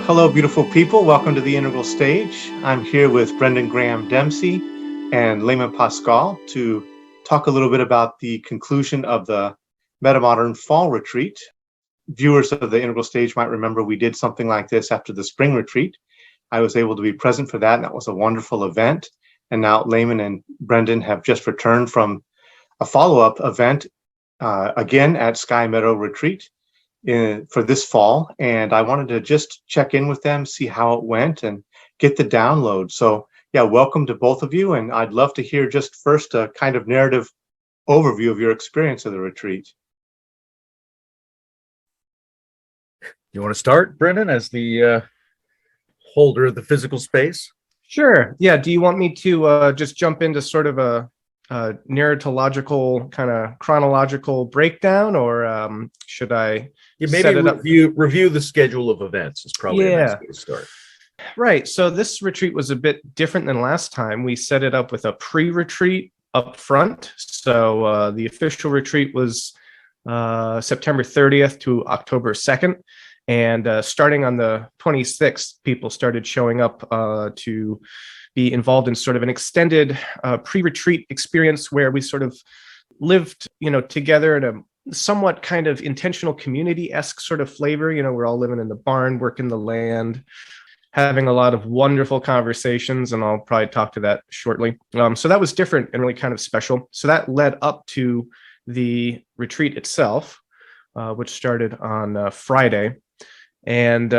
Hello, beautiful people. Welcome to the Integral Stage. I'm here with Brendan Graham Dempsey and Layman Pascal to talk a little bit about the conclusion of the Metamodern Fall Retreat. Viewers of the Integral Stage might remember we did something like this after the Spring Retreat. I was able to be present for that, and that was a wonderful event. And now Layman and Brendan have just returned from a follow-up event again at Sky Meadow Retreat for this fall, and I wanted to just check in with them, see how it went, and get the download. So yeah, welcome to both of you, and I'd love to hear just first a kind of narrative overview of your experience of the retreat. You want to start, Brendan, as the holder of the physical space? Sure. Yeah. Do you want me to just jump into sort of a narratological kind of chronological breakdown, or should I maybe review the schedule of events is probably a nice way to start. Right. So this retreat was a bit different than last time. We set it up with a pre-retreat up front. So the official retreat was September 30th to October 2nd. And starting on the 26th, people started showing up to be involved in sort of an extended pre-retreat experience where we sort of lived, together in a somewhat kind of intentional community-esque sort of flavor. We're all living in the barn, working the land, having a lot of wonderful conversations, and I'll probably talk to that shortly. So that was different and really kind of special. So that led up to the retreat itself, which started on Friday. And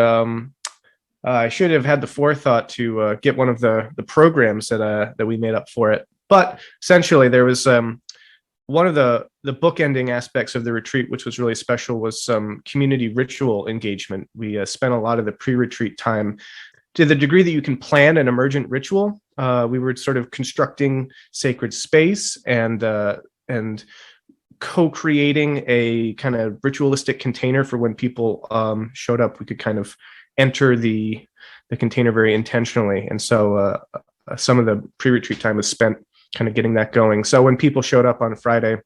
I should have had the forethought to get one of the programs that we made up for it. But essentially, there was one of the bookending aspects of the retreat, which was really special, was some community ritual engagement. We spent a lot of the pre-retreat time to the degree that you can plan an emergent ritual. We were sort of constructing sacred space and co-creating a kind of ritualistic container for when people showed up. We could kind of enter the container very intentionally. And so some of the pre-retreat time was spent kind of getting that going. So when people showed up on Friday,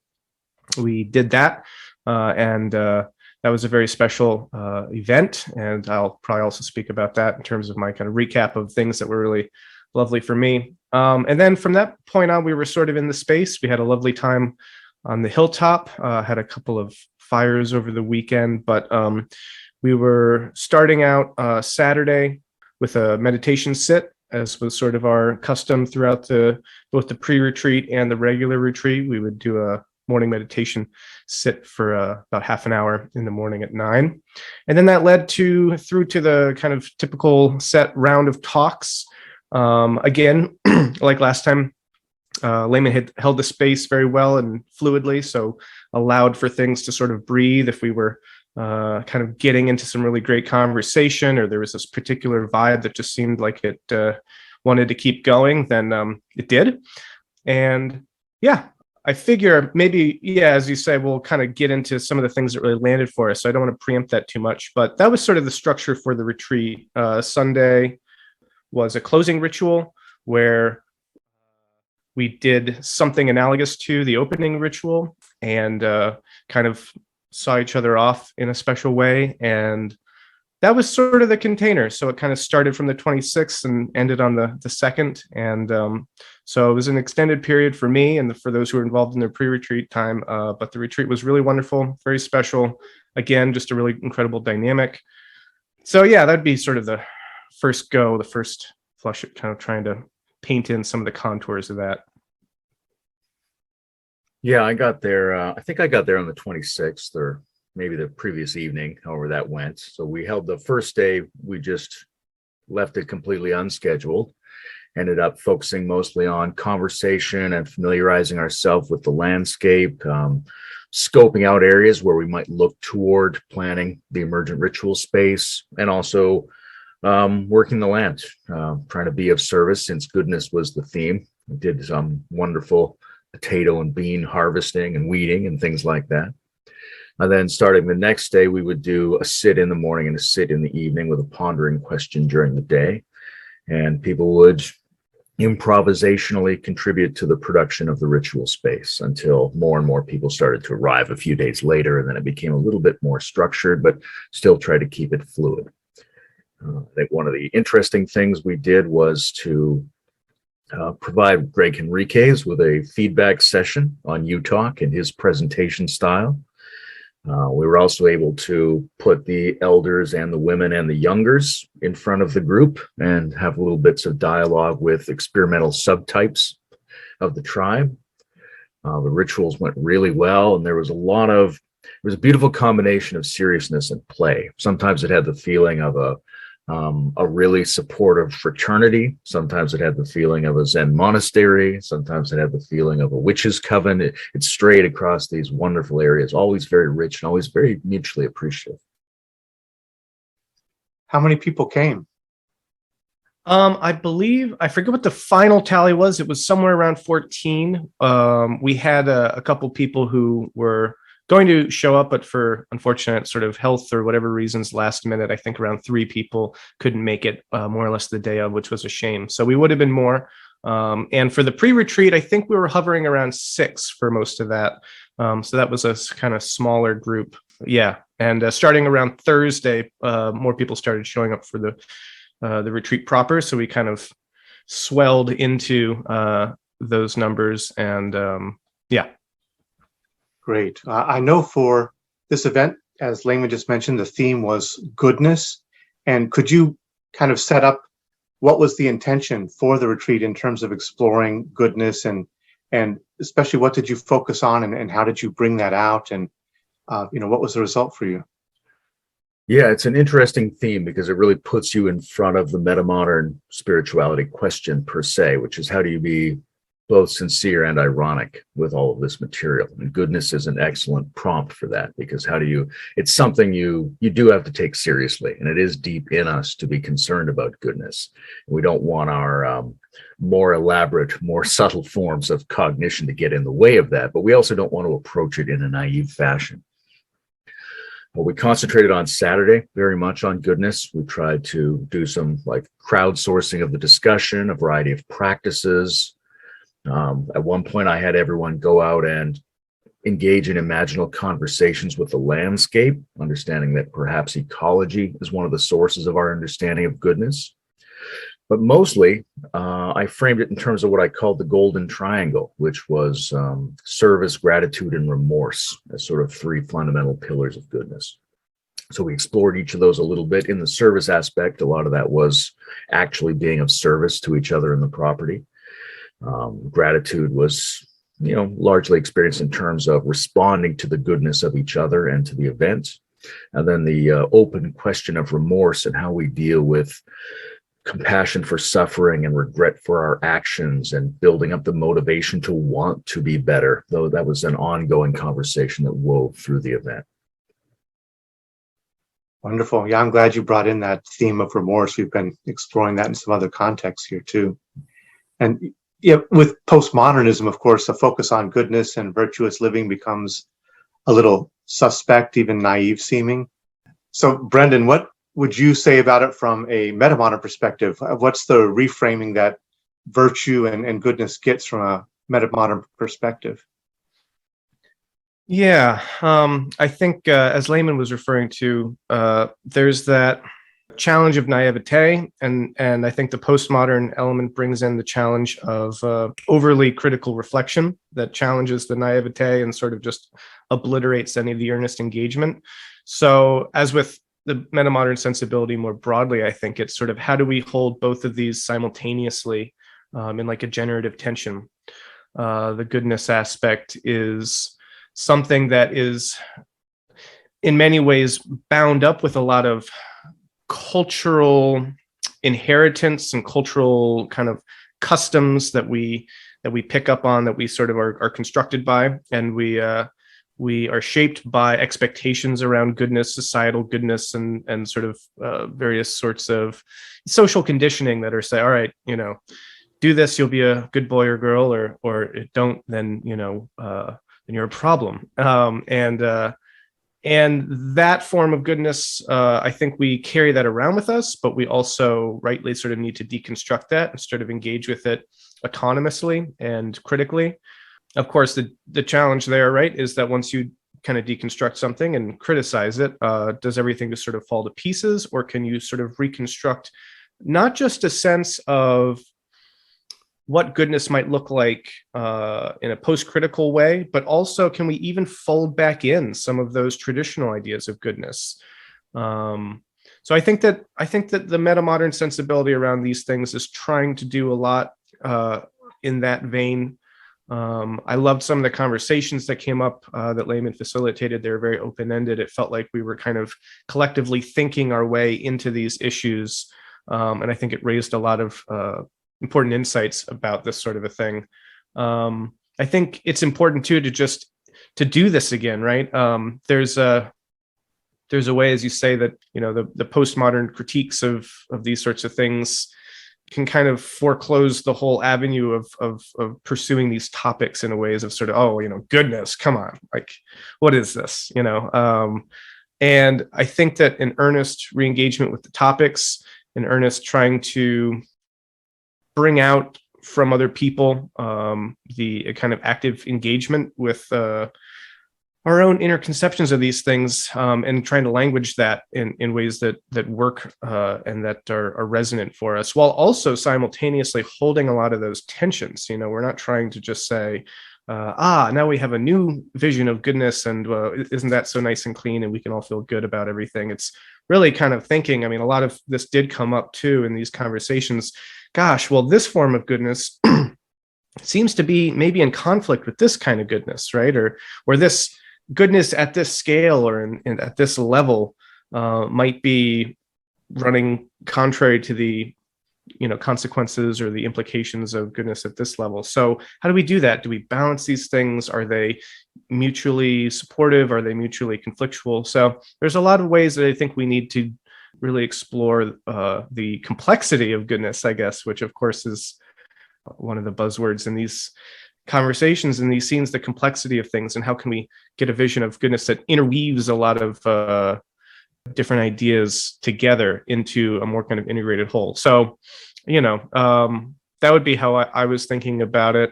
we did that. And that was a very special event. And I'll probably also speak about that in terms of my kind of recap of things that were really lovely for me. And then from that point on, we were sort of in the space. We had a lovely time on the hilltop, had a couple of fires over the weekend, but we were starting out Saturday with a meditation sit, as was sort of our custom throughout both the pre-retreat and the regular retreat. We would do a morning meditation sit for about half an hour in the morning at 9. And then that led through to the kind of typical set round of talks. Again, like last time, Layman had held the space very well and fluidly, so allowed for things to sort of breathe. If we were kind of getting into some really great conversation, or there was this particular vibe that just seemed like it wanted to keep going, then it did. And yeah, I figure maybe, as you say, we'll kind of get into some of the things that really landed for us. So I don't want to preempt that too much, but that was sort of the structure for the retreat. Sunday was a closing ritual where we did something analogous to the opening ritual and kind of saw each other off in a special way. And that was sort of the container. So it kind of started from the 26th and ended on the 2nd. And so it was an extended period for me and for those who were involved in their pre-retreat time. But the retreat was really wonderful, very special. Again, just a really incredible dynamic. So yeah, that'd be sort of the first flush at kind of trying to paint in some of the contours of that. Yeah, I got there. I think I got there on the 26th or maybe the previous evening, however that went. So we held the first day, we just left it completely unscheduled, ended up focusing mostly on conversation and familiarizing ourselves with the landscape, scoping out areas where we might look toward planning the emergent ritual space, and also working the land, trying to be of service since goodness was the theme. We did some wonderful potato and bean harvesting and weeding and things like that. And then starting the next day, we would do a sit in the morning and a sit in the evening with a pondering question during the day. And people would improvisationally contribute to the production of the ritual space until more and more people started to arrive a few days later. And then it became a little bit more structured, but still try to keep it fluid. I think one of the interesting things we did was to provide Greg Henriquez with a feedback session on UTalk and his presentation style. We were also able to put the elders and the women and the youngers in front of the group and have little bits of dialogue with experimental subtypes of the tribe. The rituals went really well, and there was a beautiful combination of seriousness and play. Sometimes it had the feeling of a really supportive fraternity. Sometimes it had the feeling of a Zen monastery. Sometimes it had the feeling of a witch's coven. It strayed across these wonderful areas, always very rich and always very mutually appreciative. How many people came? I believe, I forget what the final tally was. It was somewhere around 14. We had a couple people who were going to show up, but for unfortunate sort of health or whatever reasons, last minute, I think around 3 people couldn't make it more or less the day of, which was a shame. So we would have been more. And for the pre-retreat, I think we were hovering around 6 for most of that. So that was a kind of smaller group. Yeah. And starting around Thursday, more people started showing up for the retreat proper. So we kind of swelled into those numbers, and yeah. Great. I know for this event, as Layman just mentioned, the theme was goodness. And could you kind of set up what was the intention for the retreat in terms of exploring goodness, and especially what did you focus on, and how did you bring that out, and what was the result for you? Yeah, it's an interesting theme because it really puts you in front of the metamodern spirituality question per se, which is how do you be both sincere and ironic with all of this material? And goodness is an excellent prompt for that, because it's something you do have to take seriously, and it is deep in us to be concerned about goodness. We don't want our more elaborate, more subtle forms of cognition to get in the way of that, but we also don't want to approach it in a naive fashion. We concentrated on Saturday very much on goodness. We tried to do some crowdsourcing of the discussion, a variety of practices. At one point, I had everyone go out and engage in imaginal conversations with the landscape, understanding that perhaps ecology is one of the sources of our understanding of goodness. But mostly, I framed it in terms of what I called the golden triangle, which was service, gratitude, and remorse as sort of 3 fundamental pillars of goodness. So we explored each of those a little bit. In the service aspect, a lot of that was actually being of service to each other in the property. Gratitude was, largely experienced in terms of responding to the goodness of each other and to the event. And then the open question of remorse and how we deal with compassion for suffering and regret for our actions, and building up the motivation to want to be better, though that was an ongoing conversation that wove through the event. Wonderful. Yeah, I'm glad you brought in that theme of remorse. We've been exploring that in some other contexts here too. And yeah, with postmodernism, of course, the focus on goodness and virtuous living becomes a little suspect, even naive seeming. So, Brendan, what would you say about it from a metamodern perspective? What's the reframing that virtue and goodness gets from a metamodern perspective? Yeah, I think as Layman was referring to, there's that challenge of naivete, and I think the postmodern element brings in the challenge of overly critical reflection that challenges the naivete and sort of just obliterates any of the earnest engagement. So as with the metamodern sensibility more broadly, I think it's sort of how do we hold both of these simultaneously in like a generative tension. The goodness aspect is something that is in many ways bound up with a lot of cultural inheritance and cultural kind of customs that we pick up on, that we sort of are constructed by, and we are shaped by expectations around goodness, societal goodness, and sort of various sorts of social conditioning that are say, all right, do this, you'll be a good boy or girl, or don't, then then you're a problem. And that form of goodness, I think we carry that around with us, but we also rightly sort of need to deconstruct that and sort of engage with it autonomously and critically. Of course, the challenge there, right, is that once you kind of deconstruct something and criticize it, does everything just sort of fall to pieces, or can you sort of reconstruct not just a sense of what goodness might look like in a post-critical way, but also can we even fold back in some of those traditional ideas of goodness? So I think that the metamodern sensibility around these things is trying to do a lot in that vein. I loved some of the conversations that came up that Layman facilitated. They were very open-ended. It felt like we were kind of collectively thinking our way into these issues, and I think it raised a lot of important insights about this sort of a thing. I think it's important too to do this again, right? There's a way, as you say, that the postmodern critiques of these sorts of things can kind of foreclose the whole avenue of pursuing these topics in a ways of sort of, goodness, come on, like, what is this, and I think that an earnest re-engagement with the topics, an earnest trying to bring out from other people the kind of active engagement with our own inner conceptions of these things, and trying to language that in ways that work and that are resonant for us, while also simultaneously holding a lot of those tensions. We're not trying to just say, now we have a new vision of goodness, and isn't that so nice and clean, and we can all feel good about everything. It's really kind of thinking, a lot of this did come up too in these conversations. Gosh, well, this form of goodness seems to be maybe in conflict with this kind of goodness, right? Or this goodness at this scale or at this level might be running contrary to the consequences or the implications of goodness at this level. So how do we do that? Do we balance these things? Are they mutually supportive? Are they mutually conflictual? So there's a lot of ways that I think we need to really explore the complexity of goodness, I guess, which of course is one of the buzzwords in these conversations and these scenes, the complexity of things, and how can we get a vision of goodness that interweaves a lot of different ideas together into a more kind of integrated whole. So, that would be how I was thinking about it.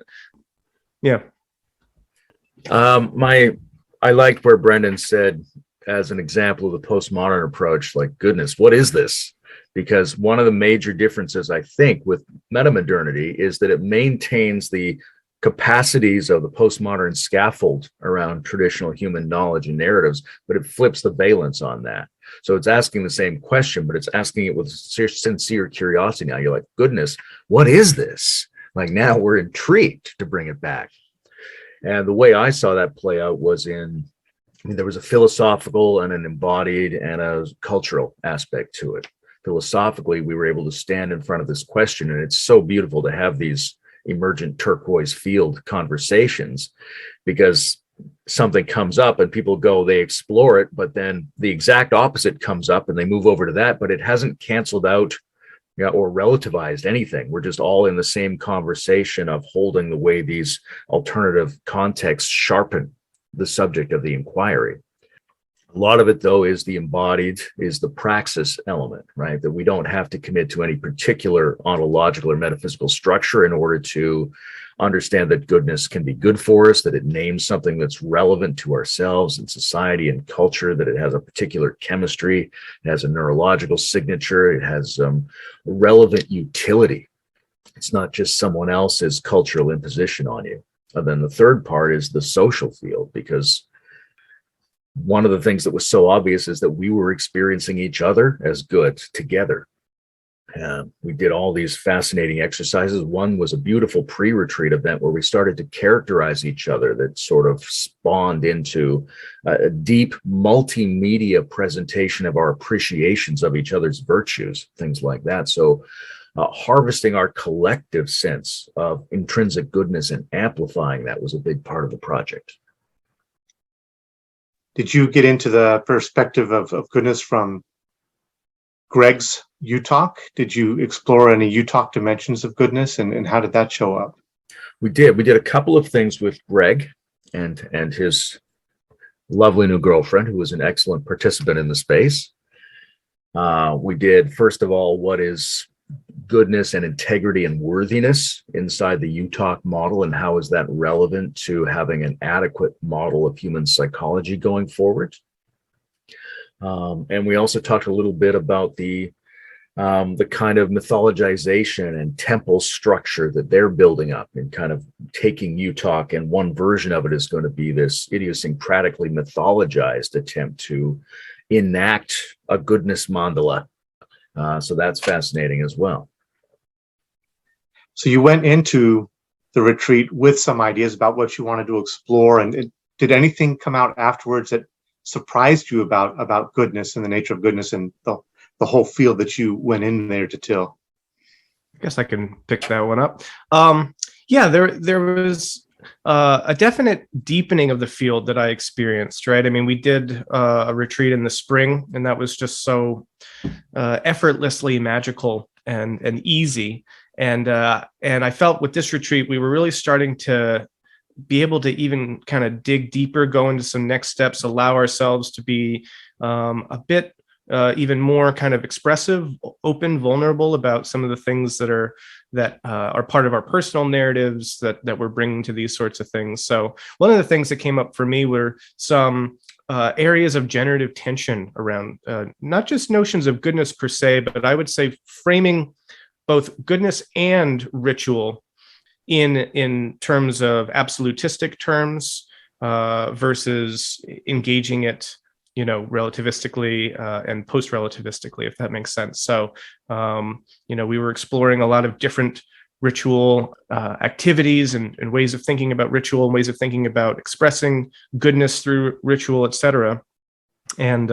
Yeah. I liked where Brendan said, as an example of the postmodern approach, like, goodness, what is this? Because one of the major differences, I think, with metamodernity is that it maintains the capacities of the postmodern scaffold around traditional human knowledge and narratives, but it flips the valence on that. So it's asking the same question, but it's asking it with sincere curiosity. Now you're like, goodness, what is this? Like, now we're intrigued to bring it back. And the way I saw that play out was there was a philosophical and an embodied and a cultural aspect to it. Philosophically, we were able to stand in front of this question, and it's so beautiful to have these emergent turquoise field conversations, because something comes up and people they explore it, but then the exact opposite comes up and they move over to that, but it hasn't canceled out or relativized anything. We're just all in the same conversation of holding the way these alternative contexts sharpen the subject of the inquiry. A lot of it, though, is the embodied, is the praxis element, right? That we don't have to commit to any particular ontological or metaphysical structure in order to understand that goodness can be good for us, that it names something that's relevant to ourselves and society and culture, that it has a particular chemistry, it has a neurological signature, it has relevant utility. It's not just someone else's cultural imposition on you. And then the third part is the social field, because one of the things that was so obvious is that we were experiencing each other as good together. We did all these fascinating exercises. One was a beautiful pre-retreat event where we started to characterize each other that sort of spawned into a deep multimedia presentation of our appreciations of each other's virtues, things like that. So harvesting our collective sense of intrinsic goodness and amplifying that was a big part of the project. Did you get into the perspective of goodness from Greg's U-Talk? Did you explore any U-Talk dimensions of goodness, and how did that show up? We did. We did a couple of things with Greg and his lovely new girlfriend, who was an excellent participant in the space. We did, first of all, what is goodness and integrity and worthiness inside the UTOC model, and how is that relevant to having an adequate model of human psychology going forward. And we also talked a little bit about the kind of mythologization and temple structure that they're building up, and kind of taking UTOC, and one version of it is going to be this idiosyncratically mythologized attempt to enact a goodness mandala. So that's fascinating as well. So you went into the retreat with some ideas about what you wanted to explore, and did anything come out afterwards that surprised you about goodness and the nature of goodness and the whole field that you went in there to till? I guess I can pick that one up. Yeah, there was a definite deepening of the field that I experienced, right? I mean, we did a retreat in the spring, and that was just so effortlessly magical and easy. And I felt with this retreat, we were really starting to be able to even kind of dig deeper, go into some next steps, allow ourselves to be a bit even more kind of expressive, open, vulnerable about some of the things that are part of our personal narratives that we're bringing to these sorts of things. So one of the things that came up for me were some areas of generative tension around not just notions of goodness per se, but I would say framing both goodness and ritual in terms of absolutistic terms versus engaging it, relativistically and post-relativistically, if that makes sense. So, we were exploring a lot of different ritual activities and ways of thinking about ritual, and ways of thinking about expressing goodness through ritual, etc. And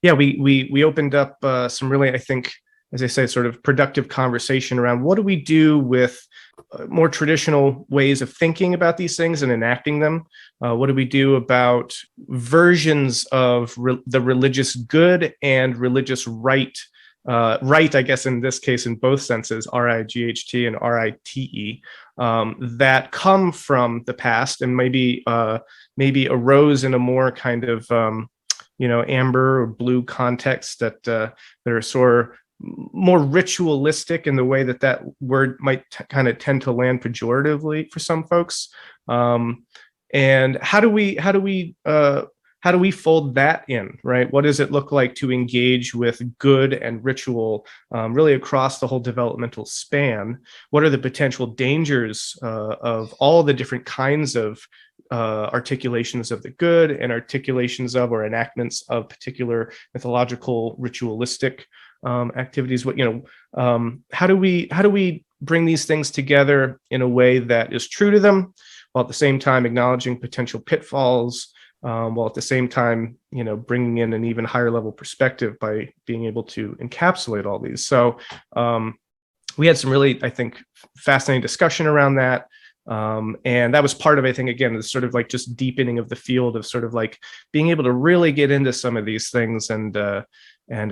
we opened up some really, I think, as I say, sort of productive conversation around what do we do with more traditional ways of thinking about these things and enacting them. What do we do about versions of the religious good and religious right? Right, I guess, in this case, in both senses, R-I-G-H-T and R-I-T-E, that come from the past and maybe arose in a more kind of, amber or blue context that are sort of more ritualistic in the way that word might kind of tend to land pejoratively for some folks. And how do we fold that in, right? What does it look like to engage with good and ritual really across the whole developmental span? What are the potential dangers of all the different kinds of articulations of the good and articulations of or enactments of particular mythological ritualistic activities? How do we bring these things together in a way that is true to them, while at the same time acknowledging potential pitfalls, while at the same time, bringing in an even higher level perspective by being able to encapsulate all these. So we had some really, I think, fascinating discussion around that. And that was part of, I think, again, the sort of like just deepening of the field of sort of like being able to really get into some of these things and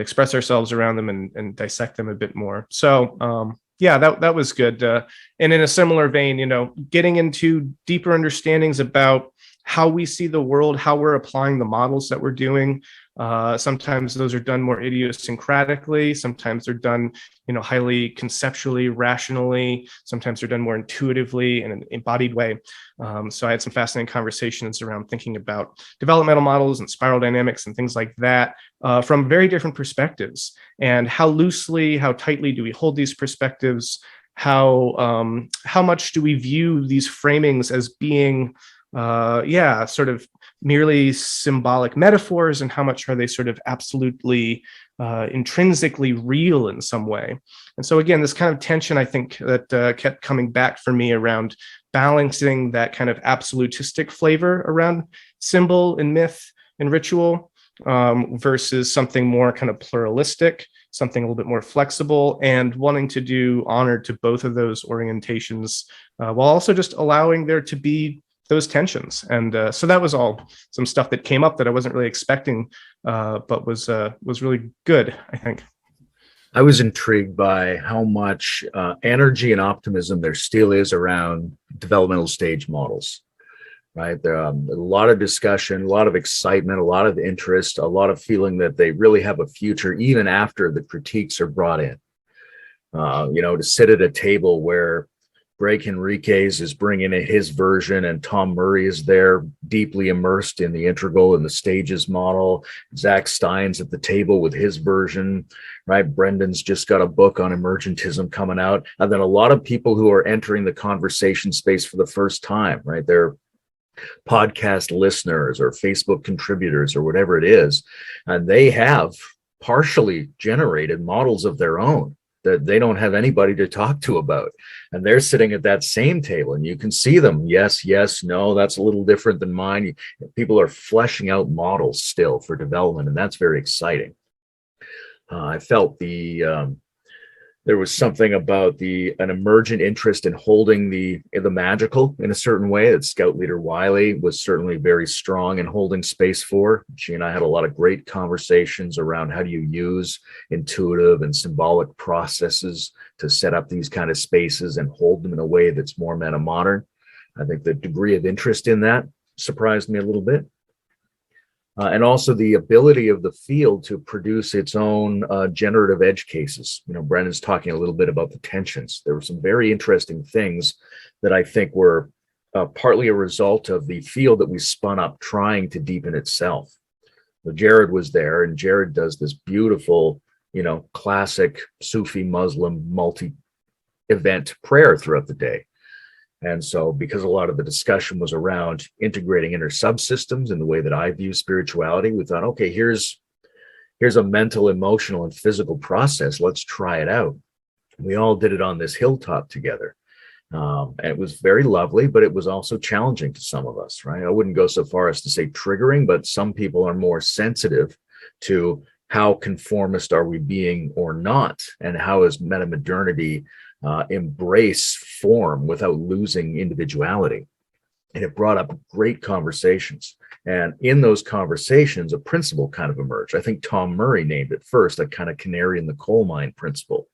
express ourselves around them and dissect them a bit more. So that was good. And in a similar vein, getting into deeper understandings about how we see the world, how we're applying the models that we're doing. Sometimes those are done more idiosyncratically. Sometimes they're done, highly conceptually, rationally. Sometimes they're done more intuitively in an embodied way. So I had some fascinating conversations around thinking about developmental models and spiral dynamics and things like that from very different perspectives. And how loosely, how tightly do we hold these perspectives? How much do we view these framings as being sort of merely symbolic metaphors, and how much are they sort of absolutely intrinsically real in some way? And so again, this kind of tension, I think, that kept coming back for me around balancing that kind of absolutistic flavor around symbol and myth and ritual versus something more kind of pluralistic, something a little bit more flexible, and wanting to do honor to both of those orientations while also just allowing there to be those tensions. And so that was all some stuff that came up that I wasn't really expecting, but was really good, I think. I was intrigued by how much energy and optimism there still is around developmental stage models, right? There a lot of discussion, a lot of excitement, a lot of interest, a lot of feeling that they really have a future even after the critiques are brought in. To sit at a table where Greg Henriquez is bringing in his version and Tom Murray is there deeply immersed in the integral and the stages model. Zach Stein's at the table with his version, right? Brendan's just got a book on emergentism coming out. And then a lot of people who are entering the conversation space for the first time, right? They're podcast listeners or Facebook contributors or whatever it is. And they have partially generated models of their own that they don't have anybody to talk to about. And they're sitting at that same table and you can see them. Yes, yes, no, that's a little different than mine. People are fleshing out models still for development, and that's very exciting. I felt there was something about an emergent interest in holding the magical in a certain way that Scout Leader Wiley was certainly very strong in holding space for. She and I had a lot of great conversations around how do you use intuitive and symbolic processes to set up these kind of spaces and hold them in a way that's more metamodern. I think the degree of interest in that surprised me a little bit. And also the ability of the field to produce its own generative edge cases. Brendan's talking a little bit about the tensions. There were some very interesting things that I think were partly a result of the field that we spun up trying to deepen itself. So Jared was there, and Jared does this beautiful, classic Sufi Muslim multi-event prayer throughout the day. And so because a lot of the discussion was around integrating inner subsystems in the way that I view spirituality, we thought, okay, here's a mental, emotional, and physical process. Let's try it out. We all did it on this hilltop together. And it was very lovely, but it was also challenging to some of us, right? I wouldn't go so far as to say triggering, but some people are more sensitive to how conformist are we being or not, and how is metamodernity embrace form without losing individuality. And it brought up great conversations. And in those conversations, a principle kind of emerged. I think Tom Murray named it first, a kind of canary in the coal mine principle,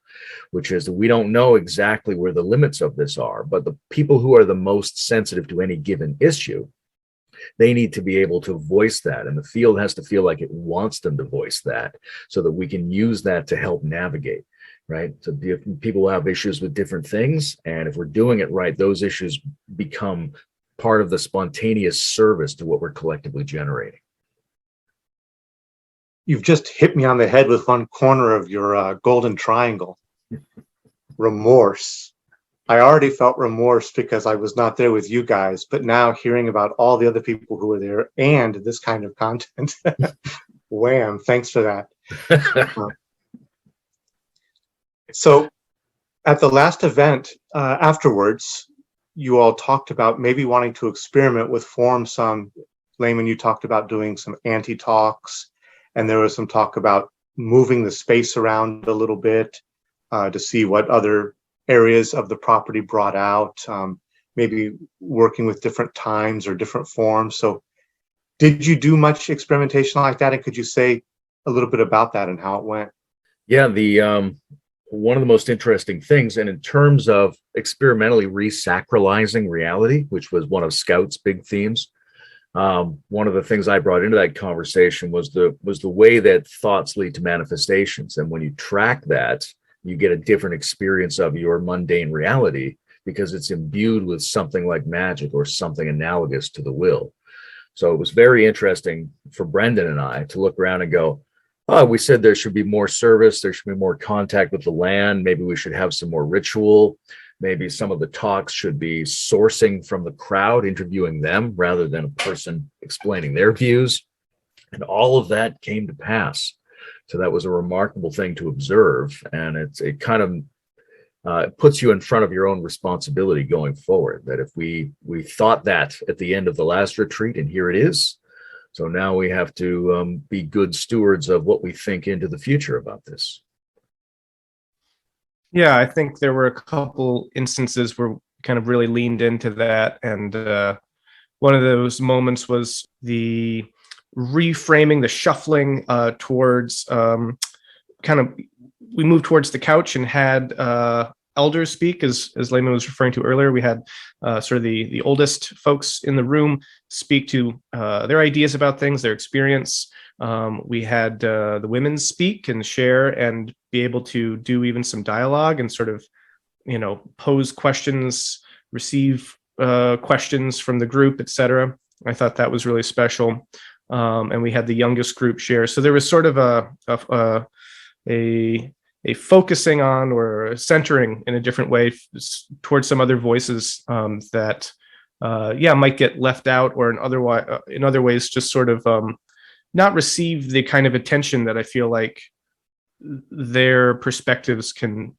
which is that we don't know exactly where the limits of this are, but the people who are the most sensitive to any given issue, they need to be able to voice that. And the field has to feel like it wants them to voice that so that we can use that to help navigate. Right. So people have issues with different things. And if we're doing it right, those issues become part of the spontaneous service to what we're collectively generating. You've just hit me on the head with one corner of your golden triangle. Remorse. I already felt remorse because I was not there with you guys, but now hearing about all the other people who were there and this kind of content, wham, thanks for that. So at the last event afterwards, you all talked about maybe wanting to experiment with form some. Layman, you talked about doing some anti-talks, and there was some talk about moving the space around a little bit to see what other areas of the property brought out, maybe working with different times or different forms. So did you do much experimentation like that? And could you say a little bit about that and how it went? Yeah, one of the most interesting things, and in terms of experimentally resacralizing reality, which was one of Scout's big themes, one of the things I brought into that conversation was the way that thoughts lead to manifestations. And when you track that, you get a different experience of your mundane reality because it's imbued with something like magic or something analogous to the will. So it was very interesting for Brendan and I to look around and go, oh, we said there should be more service, there should be more contact with the land, maybe we should have some more ritual, maybe some of the talks should be sourcing from the crowd, interviewing them rather than a person explaining their views. And all of that came to pass. So that was a remarkable thing to observe. And it kind of puts you in front of your own responsibility going forward, that if we thought that at the end of the last retreat, and here it is, so now we have to be good stewards of what we think into the future about this. Yeah, I think there were a couple instances where we kind of really leaned into that. And one of those moments was the reframing, the shuffling towards we moved towards the couch and had elders speak, as Layman was referring to earlier. We had sort of the oldest folks in the room speak to their ideas about things, their experience. We had the women speak and share and be able to do even some dialogue and sort of, pose questions, receive questions from the group, etc. I thought that was really special. And we had the youngest group share. So there was sort of a focusing on or a centering in a different way towards some other voices that might get left out, or in other ways just sort of not receive the kind of attention that I feel like their perspectives can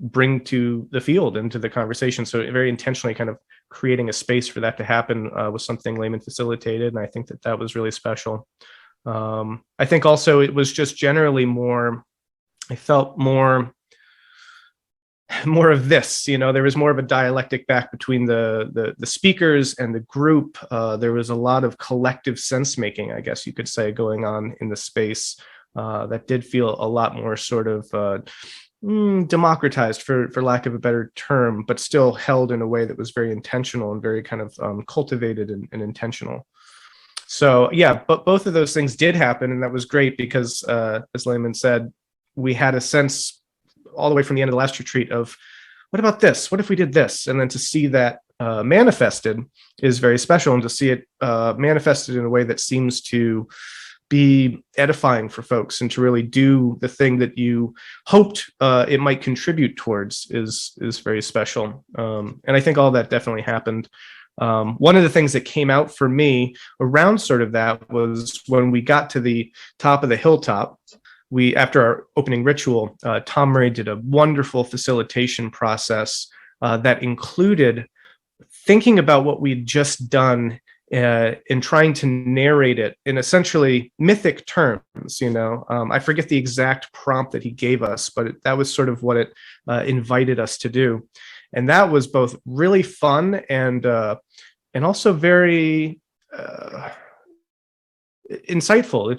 bring to the field and to the conversation. So very intentionally kind of creating a space for that to happen was something Layman facilitated, and I think that was really special. I think also it was just generally I felt more of this, there was more of a dialectic back between the speakers and the group. There was a lot of collective sense making, I guess you could say, going on in the space that did feel a lot more sort of democratized, for lack of a better term, but still held in a way that was very intentional and very kind of cultivated and intentional. So but both of those things did happen, and that was great because as Layman said, we had a sense all the way from the end of the last retreat of, what about this? What if we did this? And then to see that manifested is very special, and to see it manifested in a way that seems to be edifying for folks and to really do the thing that you hoped it might contribute towards is very special. And I think all that definitely happened. One of the things that came out for me around sort of that was when we got to the top of the hilltop, after our opening ritual, Tom Murray did a wonderful facilitation process that included thinking about what we'd just done in trying to narrate it in essentially mythic terms. I forget the exact prompt that he gave us, but that was sort of what it invited us to do, and that was both really fun and also very insightful.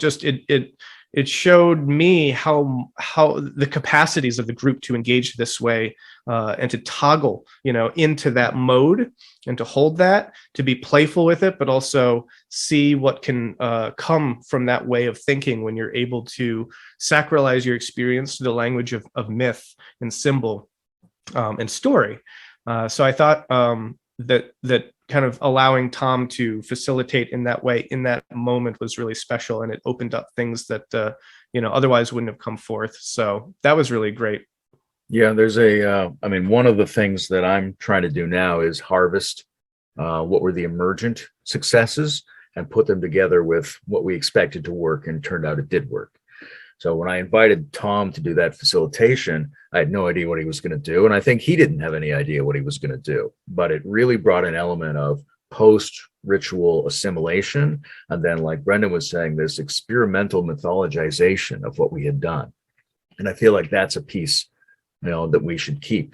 It showed me how the capacities of the group to engage this way and to toggle, into that mode and to hold that, to be playful with it, but also see what can come from that way of thinking when you're able to sacralize your experience to the language of myth and symbol and story. So I thought that kind of allowing Tom to facilitate in that way in that moment was really special, and it opened up things that otherwise wouldn't have come forth. So that was really great. Yeah, there's one of the things that I'm trying to do now is harvest what were the emergent successes and put them together with what we expected to work, and turned out it did work. So when I invited Tom to do that facilitation, I had no idea what he was going to do. And I think he didn't have any idea what he was going to do. But it really brought an element of post-ritual assimilation. And then, like Brendan was saying, this experimental mythologization of what we had done. And I feel like that's a piece, that we should keep.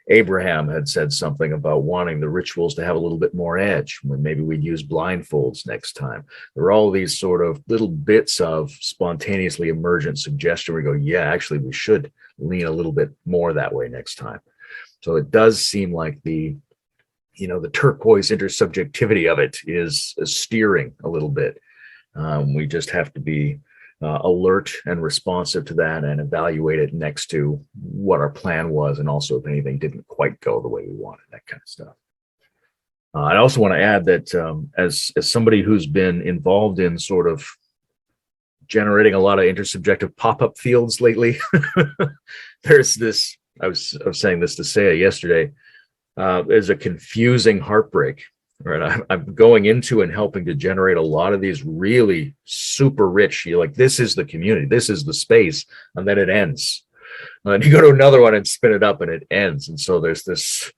Abraham had said something about wanting the rituals to have a little bit more edge, when maybe we'd use blindfolds next time. There are all these sort of little bits of spontaneously emergent suggestion where we go, yeah, actually we should lean a little bit more that way next time. So it does seem like the turquoise intersubjectivity of it is steering a little bit. We just have to be alert and responsive to that, and evaluate it next to what our plan was, and also if anything didn't quite go the way we wanted, that kind of stuff. I also want to add that as somebody who's been involved in sort of generating a lot of intersubjective pop-up fields lately, there's this, I was saying this to Saya yesterday, there's a confusing heartbreak. Right, I'm going into and helping to generate a lot of these really super rich. You're like, this is the community, this is the space, and then it ends. And you go to another one and spin it up, and it ends. And so there's this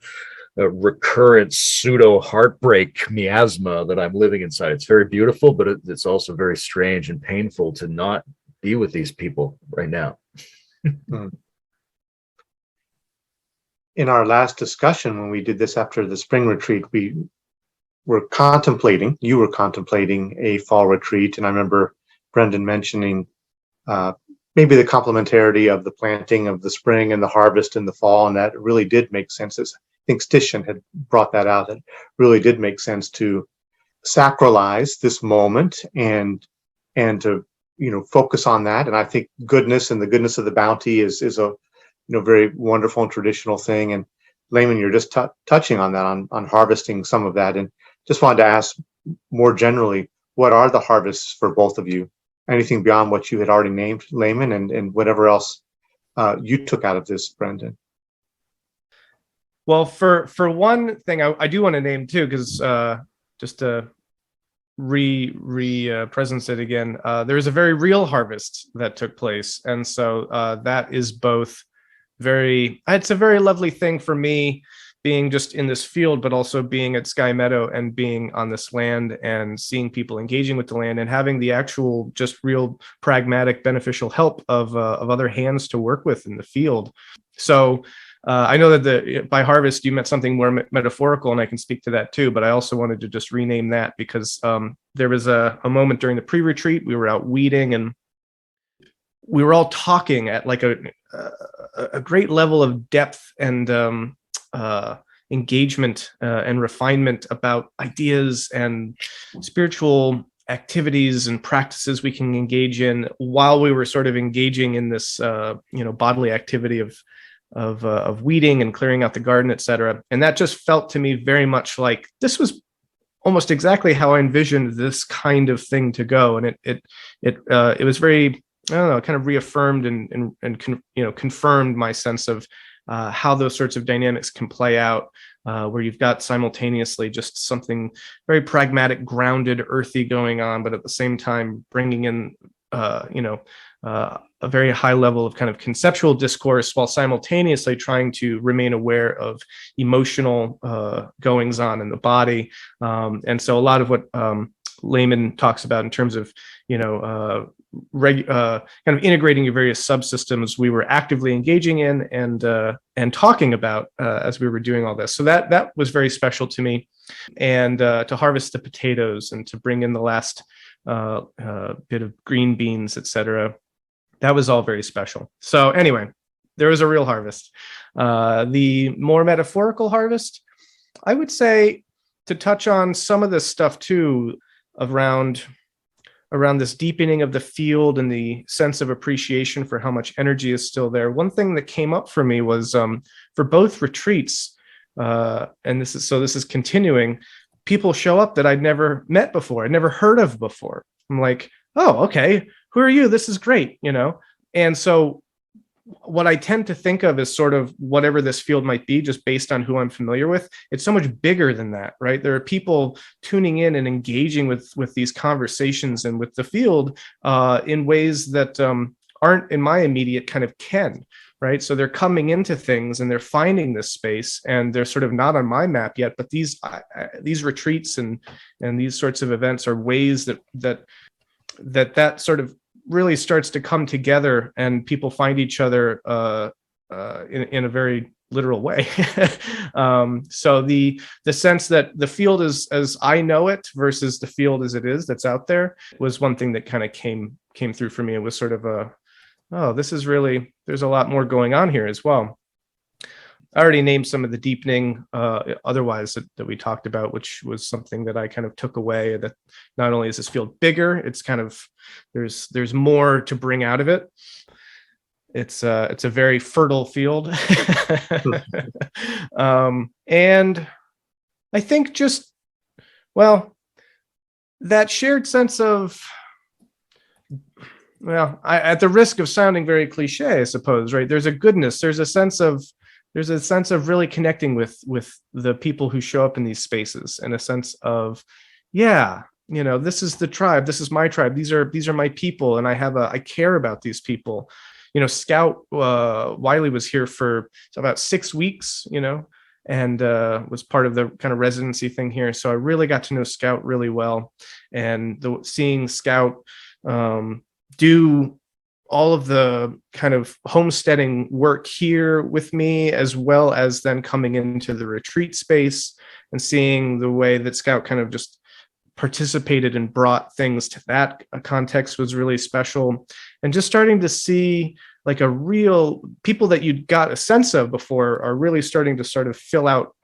recurrent pseudo heartbreak miasma that I'm living inside. It's very beautiful, but it's also very strange and painful to not be with these people right now. In our last discussion, when we did this after the spring retreat, you were contemplating a fall retreat. And I remember Brendan mentioning maybe the complementarity of the planting of the spring and the harvest in the fall. And that really did make sense. As I think Stishan had brought that out, it really did make sense to sacralize this moment and to focus on that. And I think goodness and the goodness of the bounty is a very wonderful and traditional thing. And Layman, you're just touching on that, on harvesting some of that. And just wanted to ask more generally, what are the harvests for both of you? Anything beyond what you had already named, Layman, and whatever else you took out of this, Brendan? Well, for one thing, I do want to name too, because just to presence it again, there's a very real harvest that took place, and so that is both it's a very lovely thing for me, being just in this field, but also being at Sky Meadow and being on this land and seeing people engaging with the land and having the actual, just real pragmatic, beneficial help of other hands to work with in the field. So I know that by harvest you meant something more metaphorical, and I can speak to that too. But I also wanted to just rename that because there was a moment during the pre-retreat. We were out weeding and we were all talking at like a great level of depth and engagement and refinement about ideas and spiritual activities and practices we can engage in while we were sort of engaging in this bodily activity of weeding and clearing out the garden, etc. And that just felt to me very much like this was almost exactly how I envisioned this kind of thing to go. And it was very, I don't know, kind of reaffirmed and confirmed my sense of how those sorts of dynamics can play out, where you've got simultaneously just something very pragmatic, grounded, earthy going on, but at the same time bringing in, a very high level of kind of conceptual discourse while simultaneously trying to remain aware of emotional goings on in the body. And so a lot of what Layman talks about in terms of, kind of integrating your various subsystems, we were actively engaging in and talking about as we were doing all this. So that was very special to me. And to harvest the potatoes and to bring in the last bit of green beans, etc. That was all very special. So anyway, there was a real harvest. The more metaphorical harvest, I would say, to touch on some of this stuff too, around this deepening of the field and the sense of appreciation for how much energy is still there. One thing that came up for me was for both retreats, and this is continuing, people show up that I'd never met before, I'd never heard of before. I'm like, oh, okay, who are you? This is great, And so what I tend to think of is sort of whatever this field might be, just based on who I'm familiar with. It's so much bigger than that, right? There are people tuning in and engaging with these conversations and with the field in ways that aren't in my immediate kind of ken, right? So they're coming into things and they're finding this space, and they're sort of not on my map yet. But these retreats and these sorts of events are ways that sort of really starts to come together, and people find each other in a very literal way. So the sense that the field is as I know it versus the field as it is that's out there was one thing that kind of came through for me. It was sort of this is really, there's a lot more going on here as well. I already named some of the deepening otherwise that we talked about, which was something that I kind of took away, that not only is this field bigger, it's kind of, there's more to bring out of it. It's a very fertile field. And I think just, that shared sense of, at the risk of sounding very cliche, I suppose, right? There's a goodness, there's a sense of really connecting with the people who show up in these spaces, and a sense of, this is the tribe, this is my tribe, these are my people, and I care about these people. Scout Wiley was here for about 6 weeks, and was part of the kind of residency thing here. So I really got to know Scout really well, and seeing Scout do all of the kind of homesteading work here with me, as well as then coming into the retreat space and seeing the way that Scout kind of just participated and brought things to that context was really special. And just starting to see like a real people that you'd got a sense of before are really starting to sort of fill out,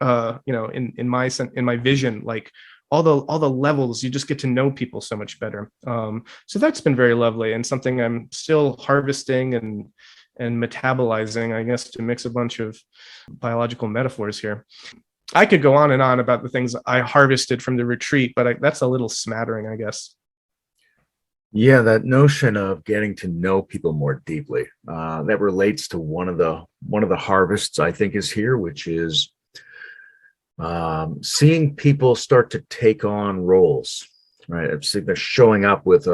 in my vision, like all the levels, you just get to know people so much better. So that's been very lovely, and something I'm still harvesting and metabolizing, I guess, to mix a bunch of biological metaphors here. I could go on and on about the things I harvested from the retreat, but that's a little smattering, I guess. Yeah, that notion of getting to know people more deeply, that relates to one of the harvests I think is here, which is seeing people start to take on roles, right? They're showing up with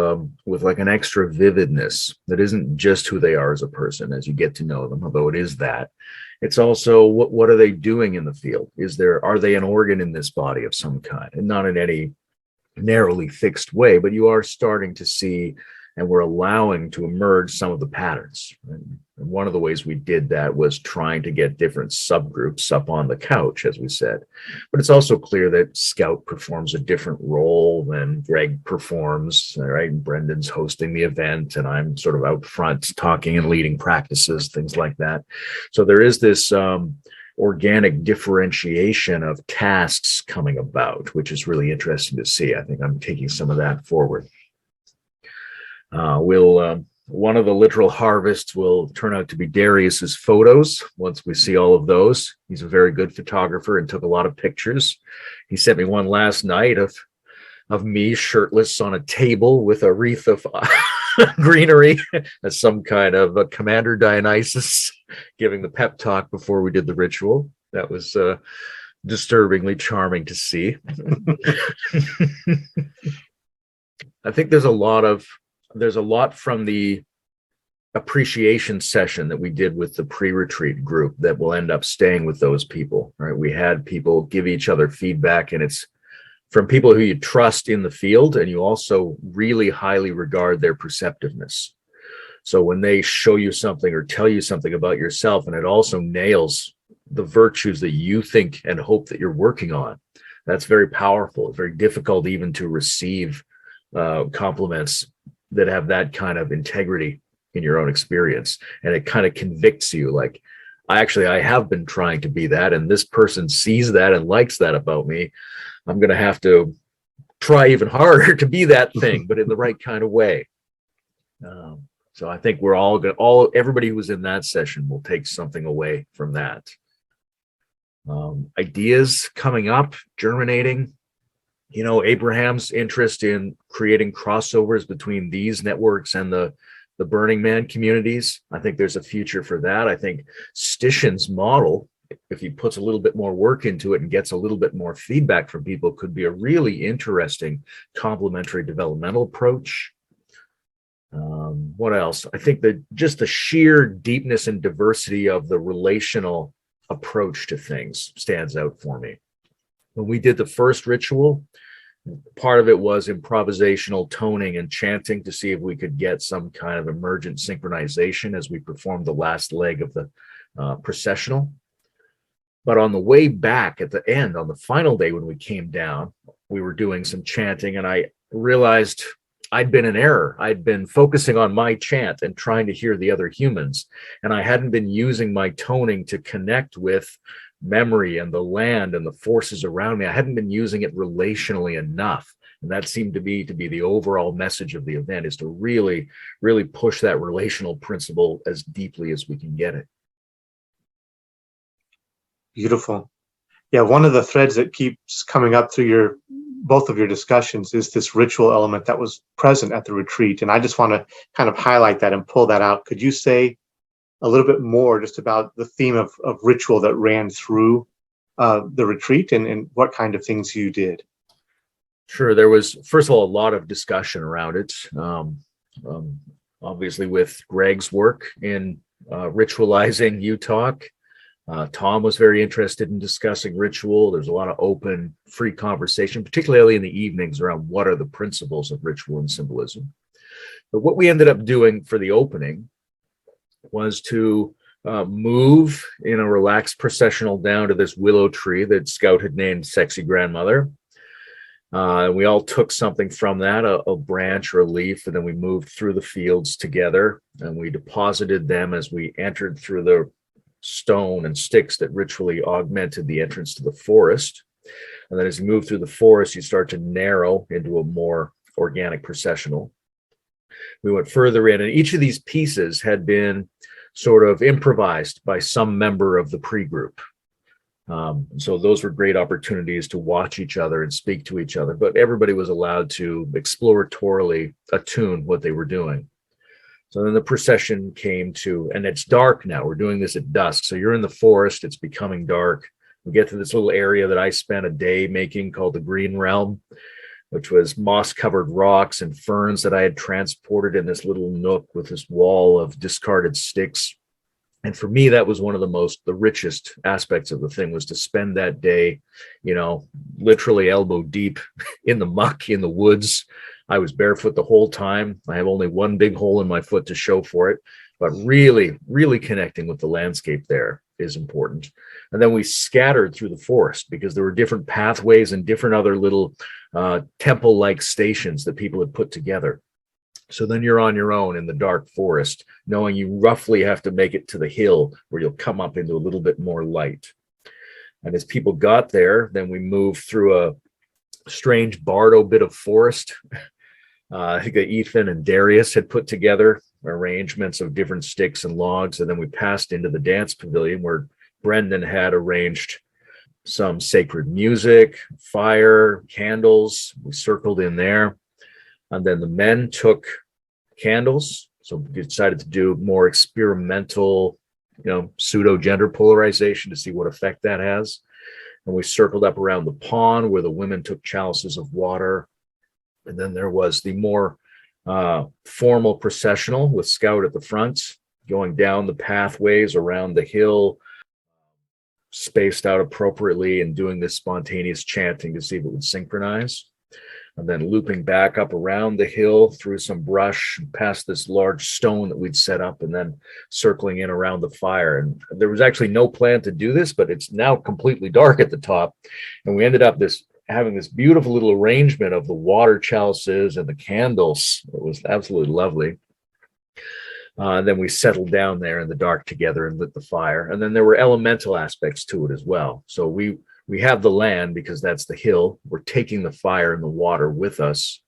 like an extra vividness that isn't just who they are as a person as you get to know them, although it is that. It's also what are they doing in the field? Are they an organ in this body of some kind, and not in any narrowly fixed way, but you are starting to see, and we're allowing to emerge some of the patterns. And one of the ways we did that was trying to get different subgroups up on the couch, as we said. But it's also clear that Scout performs a different role than Greg performs, right? Brendan's hosting the event, and I'm sort of out front talking and leading practices, things like that. So there is this organic differentiation of tasks coming about, which is really interesting to see. I think I'm taking some of that forward. One of the literal harvests will turn out to be Darius's photos once we see all of those. He's a very good photographer and took a lot of pictures. He sent me one last night of me shirtless on a table with a wreath of greenery as some kind of a Commander Dionysus giving the pep talk before we did the ritual. That was disturbingly charming to see. I think there's a lot from the appreciation session that we did with the pre-retreat group that will end up staying with those people, right? We had people give each other feedback, and it's from people who you trust in the field, and you also really highly regard their perceptiveness. So when they show you something or tell you something about yourself, and it also nails the virtues that you think and hope that you're working on, that's very powerful. It's very difficult even to receive compliments that have that kind of integrity in your own experience. And it kind of convicts you, like, I have been trying to be that, and this person sees that and likes that about me. I'm going to have to try even harder to be that thing, but in the right kind of way. So I think we're everybody who was in that session will take something away from that. Ideas coming up, germinating. You know, Abraham's interest in creating crossovers between these networks and the Burning Man communities. I think there's a future for that. I think Stishin's model, if he puts a little bit more work into it and gets a little bit more feedback from people, could be a really interesting complementary developmental approach. What else? I think that just the sheer deepness and diversity of the relational approach to things stands out for me. When we did the first ritual, part of it was improvisational toning and chanting to see if we could get some kind of emergent synchronization as we performed the last leg of the processional. But on the way back at the end, on the final day when we came down, we were doing some chanting, and I realized I'd been in error. I'd been focusing on my chant and trying to hear the other humans, and I hadn't been using my toning to connect with memory and the land and the forces around me. I hadn't been using it relationally enough. And that seemed to be the overall message of the event, is to really, really push that relational principle as deeply as we can get it. Beautiful. Yeah, one of the threads that keeps coming up through both of your discussions is this ritual element that was present at the retreat. And I just want to kind of highlight that and pull that out. Could you say a little bit more just about the theme of ritual that ran through the retreat and what kind of things you did? Sure. There was, first of all, a lot of discussion around it. Obviously, with Greg's work in ritualizing U-Talk, Tom was very interested in discussing ritual. There's a lot of open, free conversation, particularly in the evenings, around what are the principles of ritual and symbolism. But what we ended up doing for the opening was to move in a relaxed processional down to this willow tree that Scout had named Sexy Grandmother. We all took something from that, a branch or a leaf, and then we moved through the fields together, and we deposited them as we entered through the stone and sticks that ritually augmented the entrance to the forest. And then as you move through the forest, you start to narrow into a more organic processional. We went further in, and each of these pieces had been sort of improvised by some member of the pre-group. So those were great opportunities to watch each other and speak to each other, but everybody was allowed to exploratorily attune what they were doing. So then the procession came to, and it's dark now. We're doing this at dusk. So you're in the forest, it's becoming dark. We get to this little area that I spent a day making called the Green Realm, which was moss-covered rocks and ferns that I had transported in this little nook with this wall of discarded sticks. And for me, that was one of the richest aspects of the thing, was to spend that day, literally elbow deep in the muck, in the woods. I was barefoot the whole time. I have only one big hole in my foot to show for it, but really, really connecting with the landscape there is important. And then we scattered through the forest because there were different pathways and different other little temple-like stations that people had put together. So then you're on your own in the dark forest, knowing you roughly have to make it to the hill where you'll come up into a little bit more light. And as people got there, then we moved through a strange bardo bit of forest. I think that Ethan and Darius had put together arrangements of different sticks and logs. And then we passed into the dance pavilion where Brendan had arranged some sacred music, fire, candles. We circled in there. And then the men took candles. So we decided to do more experimental, pseudo gender polarization to see what effect that has. And we circled up around the pond where the women took chalices of water. And then there was the more formal processional with Scout at the front, going down the pathways around the hill, spaced out appropriately and doing this spontaneous chanting to see if it would synchronize. And then looping back up around the hill through some brush, past this large stone that we'd set up, and then circling in around the fire. And there was actually no plan to do this, but it's now completely dark at the top. And we ended up having this beautiful little arrangement of the water chalices and the candles. It was absolutely lovely. And then we settled down there in the dark together and lit the fire. And then there were elemental aspects to it as well. So we have the land because that's the hill. We're taking the fire and the water with us.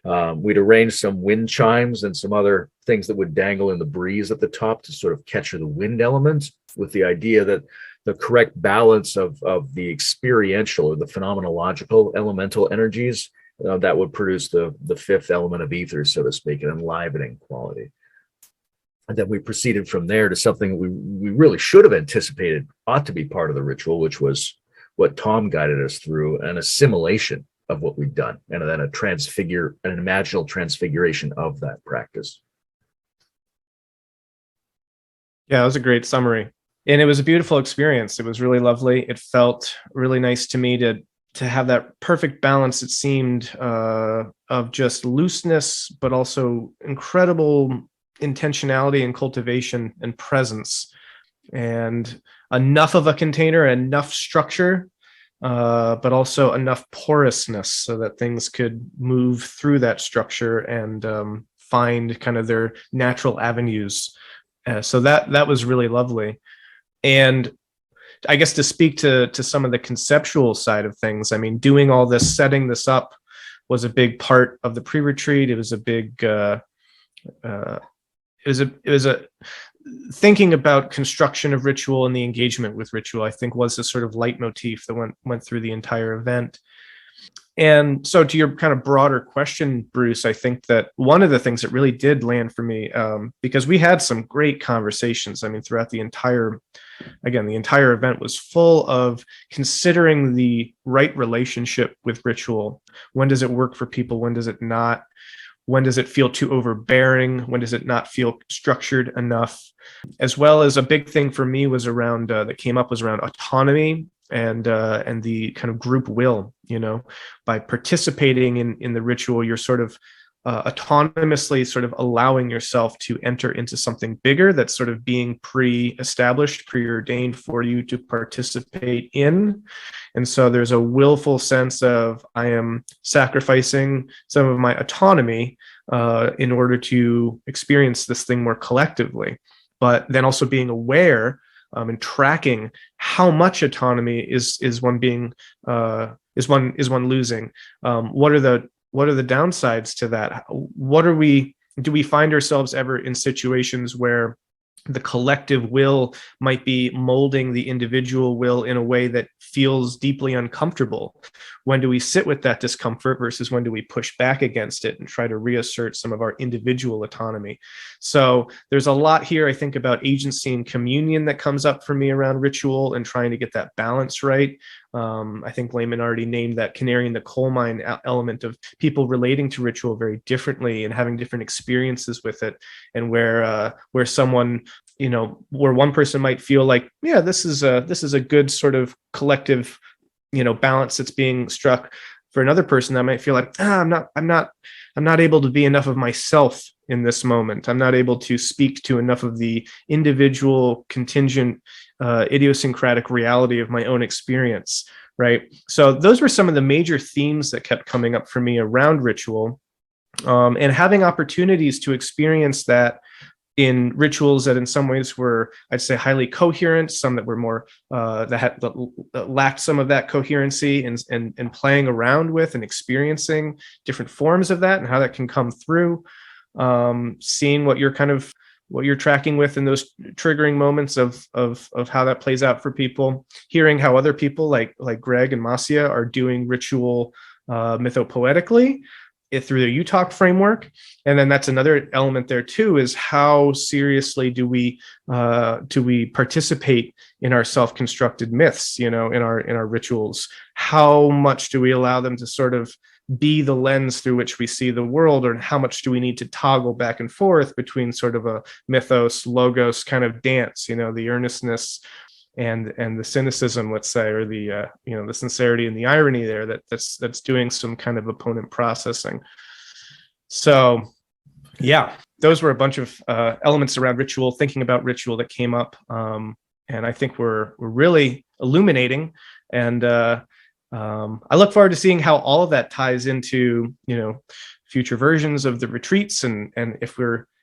We'd arranged some wind chimes and some other things that would dangle in the breeze at the top to sort of capture the wind element, with the idea that the correct balance of the experiential or the phenomenological elemental energies that would produce the fifth element of ether, so to speak, an enlivening quality. And then we proceeded from there to something we really should have anticipated ought to be part of the ritual, which was what Tom guided us through, an assimilation of what we'd done, and then an imaginal transfiguration of that practice. Yeah, that was a great summary. And it was a beautiful experience. It was really lovely. It felt really nice to me to have that perfect balance, it seemed, of just looseness, but also incredible intentionality and cultivation and presence, and enough of a container, enough structure, but also enough porousness so that things could move through that structure and find kind of their natural avenues. So that was really lovely. And I guess to speak to some of the conceptual side of things, I mean, doing all this, setting this up was a big part of the pre-retreat. It was a big, it was a thinking about construction of ritual and the engagement with ritual, I think, was a sort of leitmotif that went through the entire event. And so to your kind of broader question, Bruce, I think that one of the things that really did land for me, because we had some great conversations, I mean, throughout the entire event was full of considering the right relationship with ritual. When does it work for people? When does it not? When does it feel too overbearing? When does it not feel structured enough? As well as a big thing for me was around autonomy and the kind of group will. By participating in the ritual, you're sort of autonomously sort of allowing yourself to enter into something bigger that's sort of being pre-established, preordained for you to participate in. And so there's a willful sense of, I am sacrificing some of my autonomy in order to experience this thing more collectively, but then also being aware and tracking how much autonomy is one being is one losing. What are the downsides to that? Do we find ourselves ever in situations where the collective will might be molding the individual will in a way that feels deeply uncomfortable? When do we sit with that discomfort versus when do we push back against it and try to reassert some of our individual autonomy? So there's a lot here, I think, about agency and communion that comes up for me around ritual and trying to get that balance right. I think Layman already named that canary in the coal mine element of people relating to ritual very differently and having different experiences with it, and where someone, where one person might feel like, yeah, this is a good sort of collective, balance that's being struck. For another person, that might feel like, I'm not able to be enough of myself in this moment. I'm not able to speak to enough of the individual, contingent, idiosyncratic reality of my own experience, right? So those were some of the major themes that kept coming up for me around ritual, and having opportunities to experience that in rituals that in some ways were, I'd say, highly coherent, some that were more that lacked some of that coherency, and playing around with and experiencing different forms of that and how that can come through. Seeing what you're tracking with in those triggering moments of how that plays out for people, hearing how other people like Greg and Masya are doing ritual mythopoetically through the UTOC framework. And then that's another element there too, is how seriously do we participate in our self-constructed myths, in our rituals? How much do we allow them to sort of be the lens through which we see the world, or how much do we need to toggle back and forth between sort of a mythos logos kind of dance, the earnestness and the cynicism, let's say, or the the sincerity and the irony there that's doing some kind of opponent processing. So yeah, those were a bunch of elements around ritual, thinking about ritual that came up, and I think we're really illuminating. And I look forward to seeing how all of that ties into future versions of the retreats, and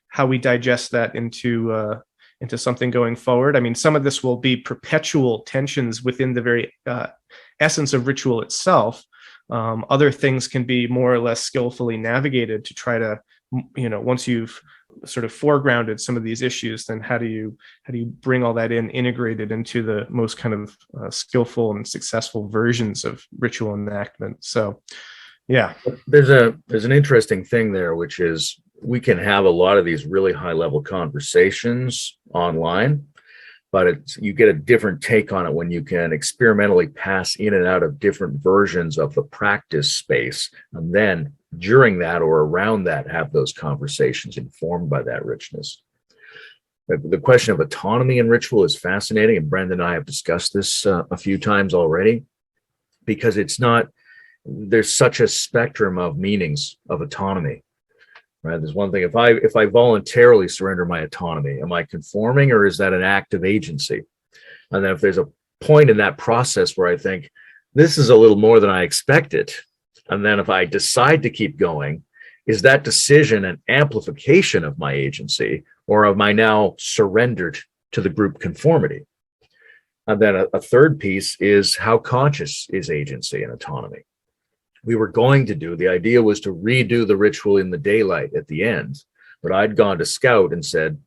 how we digest that into something going forward. I mean, some of this will be perpetual tensions within the very essence of ritual itself. Other things can be more or less skillfully navigated to try to, once you've sort of foregrounded some of these issues, then how do you bring all that integrated into the most kind of skillful and successful versions of ritual enactment? So, yeah. There's an interesting thing there, which is we can have a lot of these really high level conversations online, but you get a different take on it when you can experimentally pass in and out of different versions of the practice space, and then during that or around that have those conversations informed by that richness. The question of autonomy in ritual is fascinating, and Brendan and I have discussed this a few times already, because there's such a spectrum of meanings of autonomy. Right? There's one thing, if I voluntarily surrender my autonomy, am I conforming, or is that an act of agency? And then if there's a point in that process where I think this is a little more than I expected, and then if I decide to keep going, is that decision an amplification of my agency, or am I now surrendered to the group conformity? And then a third piece is, how conscious is agency and autonomy? The idea was to redo the ritual in the daylight at the end, but I'd gone to scout and said,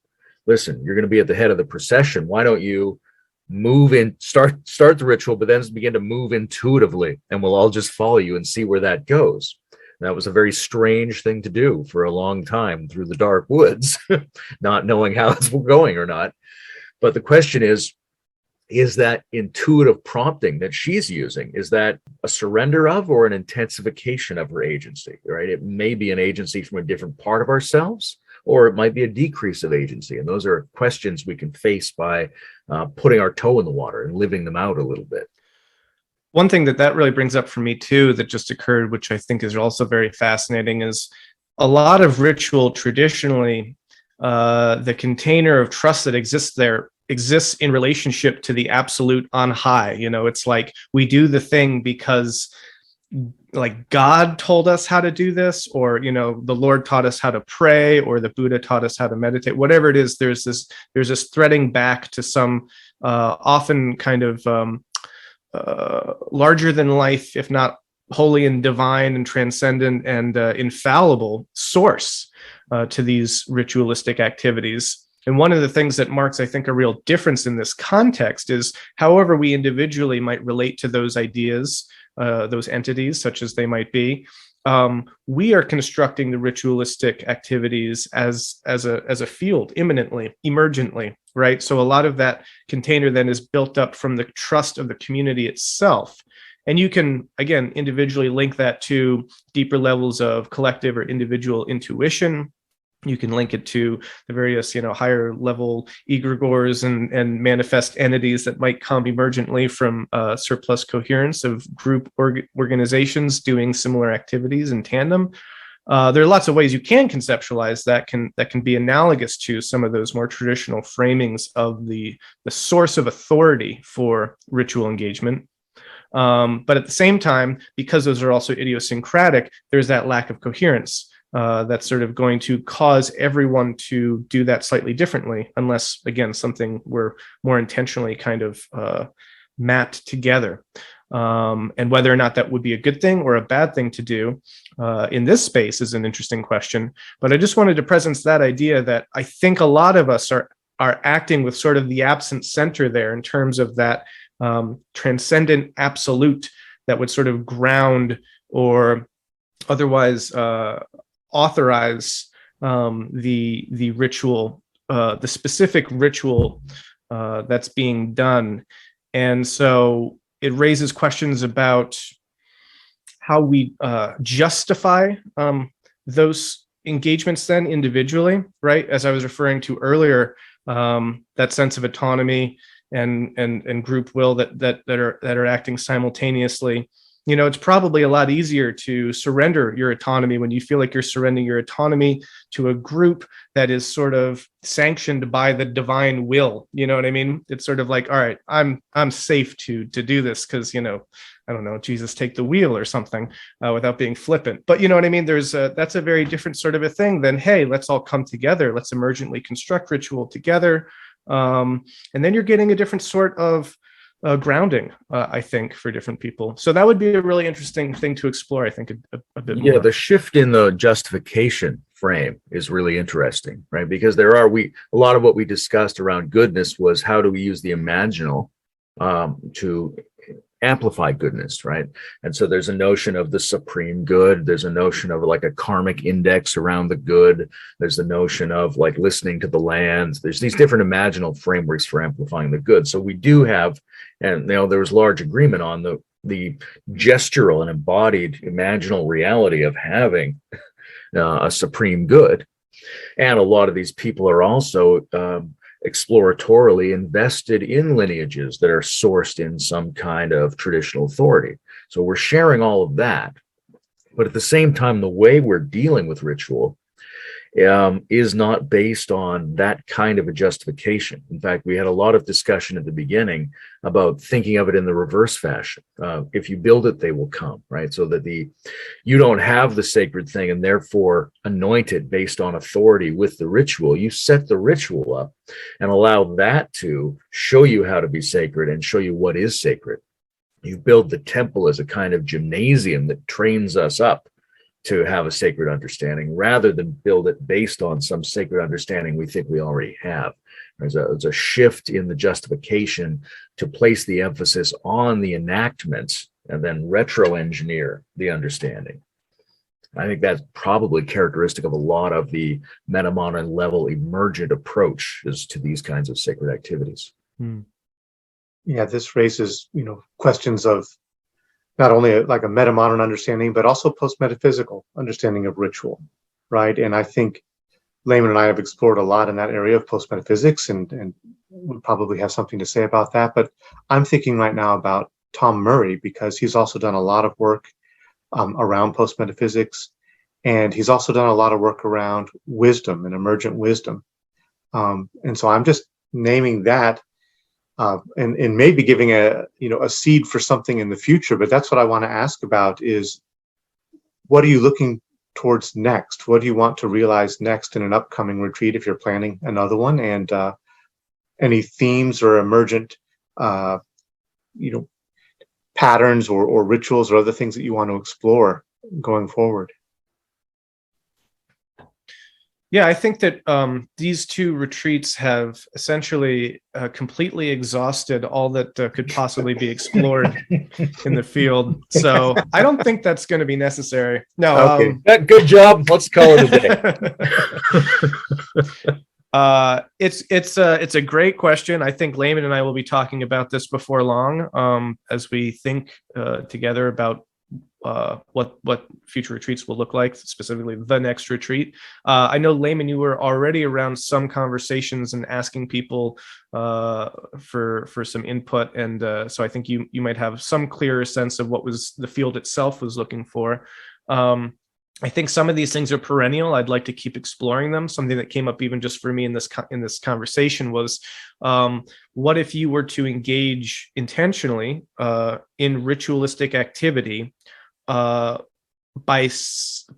listen, you're going to be at the head of the procession. Why don't you move in, start the ritual, but then begin to move intuitively, and we'll all just follow you and see where that goes. And that was a very strange thing to do for a long time through the dark woods, not knowing how it's going or not. But the question is that intuitive prompting that she's using, is that a surrender of or an intensification of her agency, right? It may be an agency from a different part of ourselves, or it might be a decrease of agency. And those are questions we can face by putting our toe in the water and living them out a little bit. One thing that really brings up for me too, that just occurred, which I think is also very fascinating, is a lot of ritual traditionally, the container of trust that exists there exists in relationship to the absolute on high. It's like we do the thing because like God told us how to do this, or the Lord taught us how to pray, or the Buddha taught us how to meditate. Whatever it is, there's this threading back to some often kind of larger than life, if not holy and divine and transcendent and infallible source to these ritualistic activities. And one of the things that marks, I think, a real difference in this context is however we individually might relate to those ideas, those entities, such as they might be, we are constructing the ritualistic activities as a field, imminently, emergently, right? So a lot of that container then is built up from the trust of the community itself. And you can, again, individually link that to deeper levels of collective or individual intuition. You can link it to the various, higher level egregores and manifest entities that might come emergently from surplus coherence of group organizations doing similar activities in tandem. There are lots of ways you can conceptualize that can be analogous to some of those more traditional framings of the source of authority for ritual engagement. But at the same time, because those are also idiosyncratic, there's that lack of coherence. That's sort of going to cause everyone to do that slightly differently, unless, again, something were more intentionally kind of mapped together. And whether or not that would be a good thing or a bad thing to do in this space is an interesting question. But I just wanted to presence that idea that I think a lot of us are acting with sort of the absent center there in terms of that transcendent absolute that would sort of ground or otherwise authorize the ritual, the specific ritual that's being done. And so it raises questions about how we justify those engagements then individually, right? As I was referring to earlier, that sense of autonomy and group will that are acting simultaneously. It's probably a lot easier to surrender your autonomy when you feel like you're surrendering your autonomy to a group that is sort of sanctioned by the divine will. You know what I mean? It's sort of like, all right, I'm safe to do this because, I don't know, Jesus take the wheel or something without being flippant. But you know what I mean? That's a very different sort of a thing than, hey, let's all come together. Let's emergently construct ritual together. And then you're getting a different sort of grounding, I think, for different people. So that would be a really interesting thing to explore, I think, a bit more. Yeah, the shift in the justification frame is really interesting, right? Because a lot of what we discussed around goodness was how do we use the imaginal to amplify goodness, right? And so there's a notion of the supreme good. There's a notion of like a karmic index around the good. There's the notion of like listening to the lands. There's these different imaginal frameworks for amplifying the good. So we do have, and there was large agreement on the gestural and embodied imaginal reality of having a supreme good. And a lot of these people are also exploratorily invested in lineages that are sourced in some kind of traditional authority. So we're sharing all of that. But at the same time, the way we're dealing with ritual is not based on that kind of a justification. In fact, we had a lot of discussion at the beginning about thinking of it in the reverse fashion. If you build it, they will come, right? So that you don't have the sacred thing and therefore anoint it based on authority with the ritual. You set the ritual up and allow that to show you how to be sacred and show you what is sacred. You build the temple as a kind of gymnasium that trains us up to have a sacred understanding rather than build it based on some sacred understanding we think we already have. There's a shift in the justification to place the emphasis on the enactments and then retro-engineer the understanding. I think that's probably characteristic of a lot of the metamodern level emergent approaches to these kinds of sacred activities. Yeah, this raises, questions of not only like a metamodern understanding, but also post-metaphysical understanding of ritual, right? And I think Layman and I have explored a lot in that area of post-metaphysics, and we'll probably have something to say about that. But I'm thinking right now about Tom Murray, because he's also done a lot of work around post-metaphysics, and he's also done a lot of work around wisdom and emergent wisdom. And so I'm just naming that and maybe giving a seed for something in the future. But that's what I want to ask about is, what are you looking towards next? What do you want to realize next in an upcoming retreat if you're planning another one? And any themes or emergent, patterns or rituals or other things that you want to explore going forward? Yeah, I think that these two retreats have essentially completely exhausted all that could possibly be explored in the field. So I don't think that's going to be necessary. No. Okay. Good job. Let's call it a day. It's a great question. I think Layman and I will be talking about this before long, as we think together about what future retreats will look like, specifically the next retreat. I know, Layman, you were already around some conversations and asking people for some input, and so I think you might have some clearer sense of what was the field itself was looking for. I think some of these things are perennial. I'd like to keep exploring them. Something that came up even just for me in this conversation was, what if you were to engage intentionally in ritualistic activity by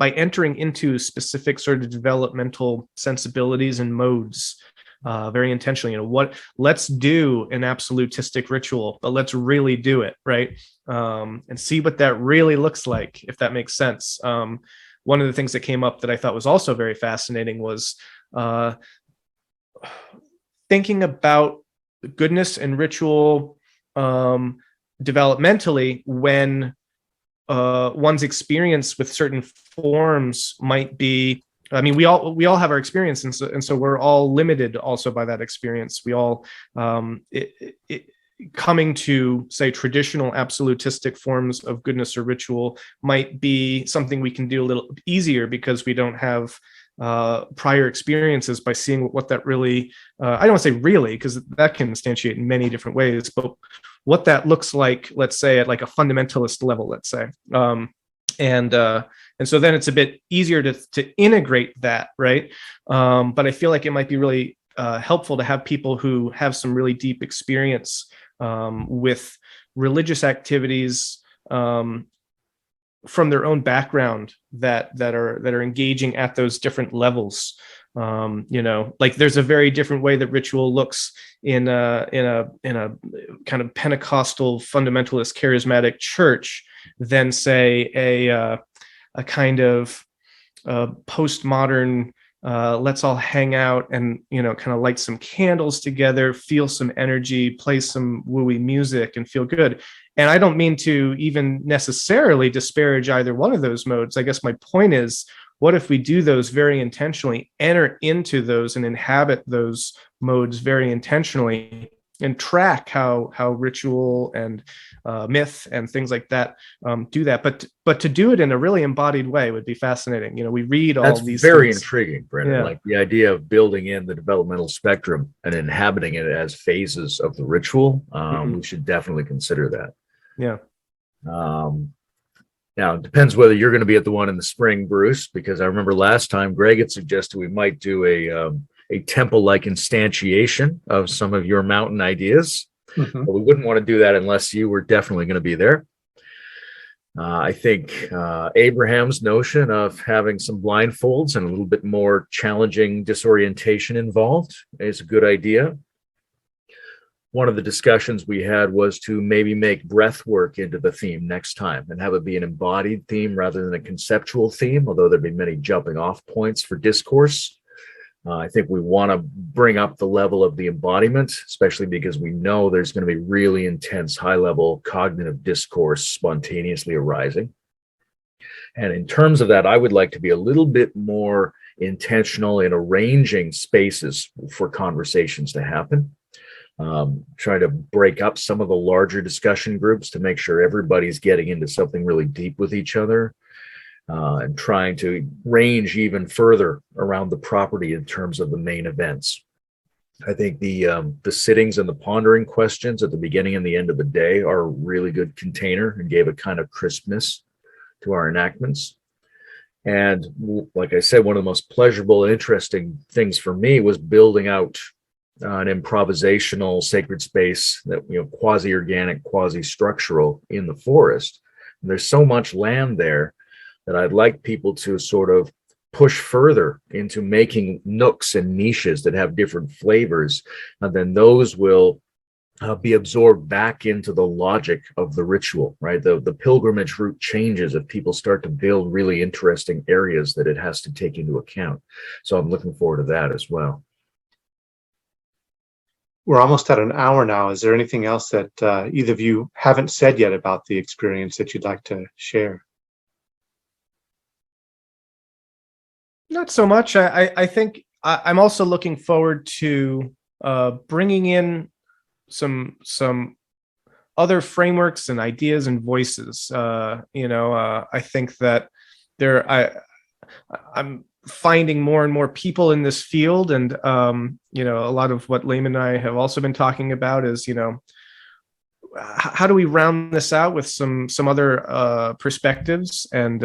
entering into specific sort of developmental sensibilities and modes very intentionally. Let's do an absolutistic ritual, but let's really do it, right? And see what that really looks like, if that makes sense. One of the things that came up that I thought was also very fascinating was thinking about goodness and ritual developmentally when one's experience with certain forms might be, I mean, we all have our experience, and so we're all limited also by that experience. We all coming to, say, traditional absolutistic forms of goodness or ritual might be something we can do a little easier because we don't have prior experiences by seeing what that really, I don't want to say really, because that can instantiate in many different ways, but what that looks like, let's say at like a fundamentalist level, let's say. And so then it's a bit easier to integrate that, right? But I feel like it might be really helpful to have people who have some really deep experience with religious activities from their own background that are engaging at those different levels. Like there's a very different way that ritual looks in a kind of Pentecostal fundamentalist charismatic church than, say, a kind of postmodern let's all hang out and kind of light some candles together, feel some energy, play some wooey music, and feel good. And I don't mean to even necessarily disparage either one of those modes. I guess my point is, what if we do those very intentionally, enter into those and inhabit those modes very intentionally, and track how ritual and myth and things like that do that, but to do it in a really embodied way would be fascinating. We read all these very things. Intriguing, Brendan. Yeah. Like the idea of building in the developmental spectrum and inhabiting it as phases of the ritual. We should definitely consider that. Yeah. Now, it depends whether you're going to be at the one in the spring, Bruce, because I remember last time Greg had suggested we might do a temple-like instantiation of some of your mountain ideas. But we wouldn't want to do that unless you were definitely going to be there. I think Abraham's notion of having some blindfolds and a little bit more challenging disorientation involved is a good idea. One of the discussions we had was to maybe make breath work into the theme next time and have it be an embodied theme rather than a conceptual theme, although there'd be many jumping off points for discourse. I think we want to bring up the level of the embodiment, especially because we know there's going to be really intense high-level cognitive discourse spontaneously arising. And in terms of that, I would like to be a little bit more intentional in arranging spaces for conversations to happen. Try to break up some of the larger discussion groups to make sure everybody's getting into something really deep with each other. And trying to range even further around the property in terms of the main events. I think the sittings and the pondering questions at the beginning and the end of the day are a really good container and gave a kind of crispness to our enactments. And like I said, one of the most pleasurable and interesting things for me was building out an improvisational sacred space that, quasi-organic, quasi-structural in the forest. And there's so much land there that I'd like people to sort of push further into making nooks and niches that have different flavors, and then those will be absorbed back into the logic of the ritual, right? The pilgrimage route changes if people start to build really interesting areas that it has to take into account. So I'm looking forward to that as well. We're almost at an hour now. Is there anything else that either of you haven't said yet about the experience that you'd like to share? Not so much. I think I'm also looking forward to bringing in some other frameworks and ideas and voices. I think that I'm finding more and more people in this field, and a lot of what Layman and I have also been talking about is, how do we round this out with some other perspectives? And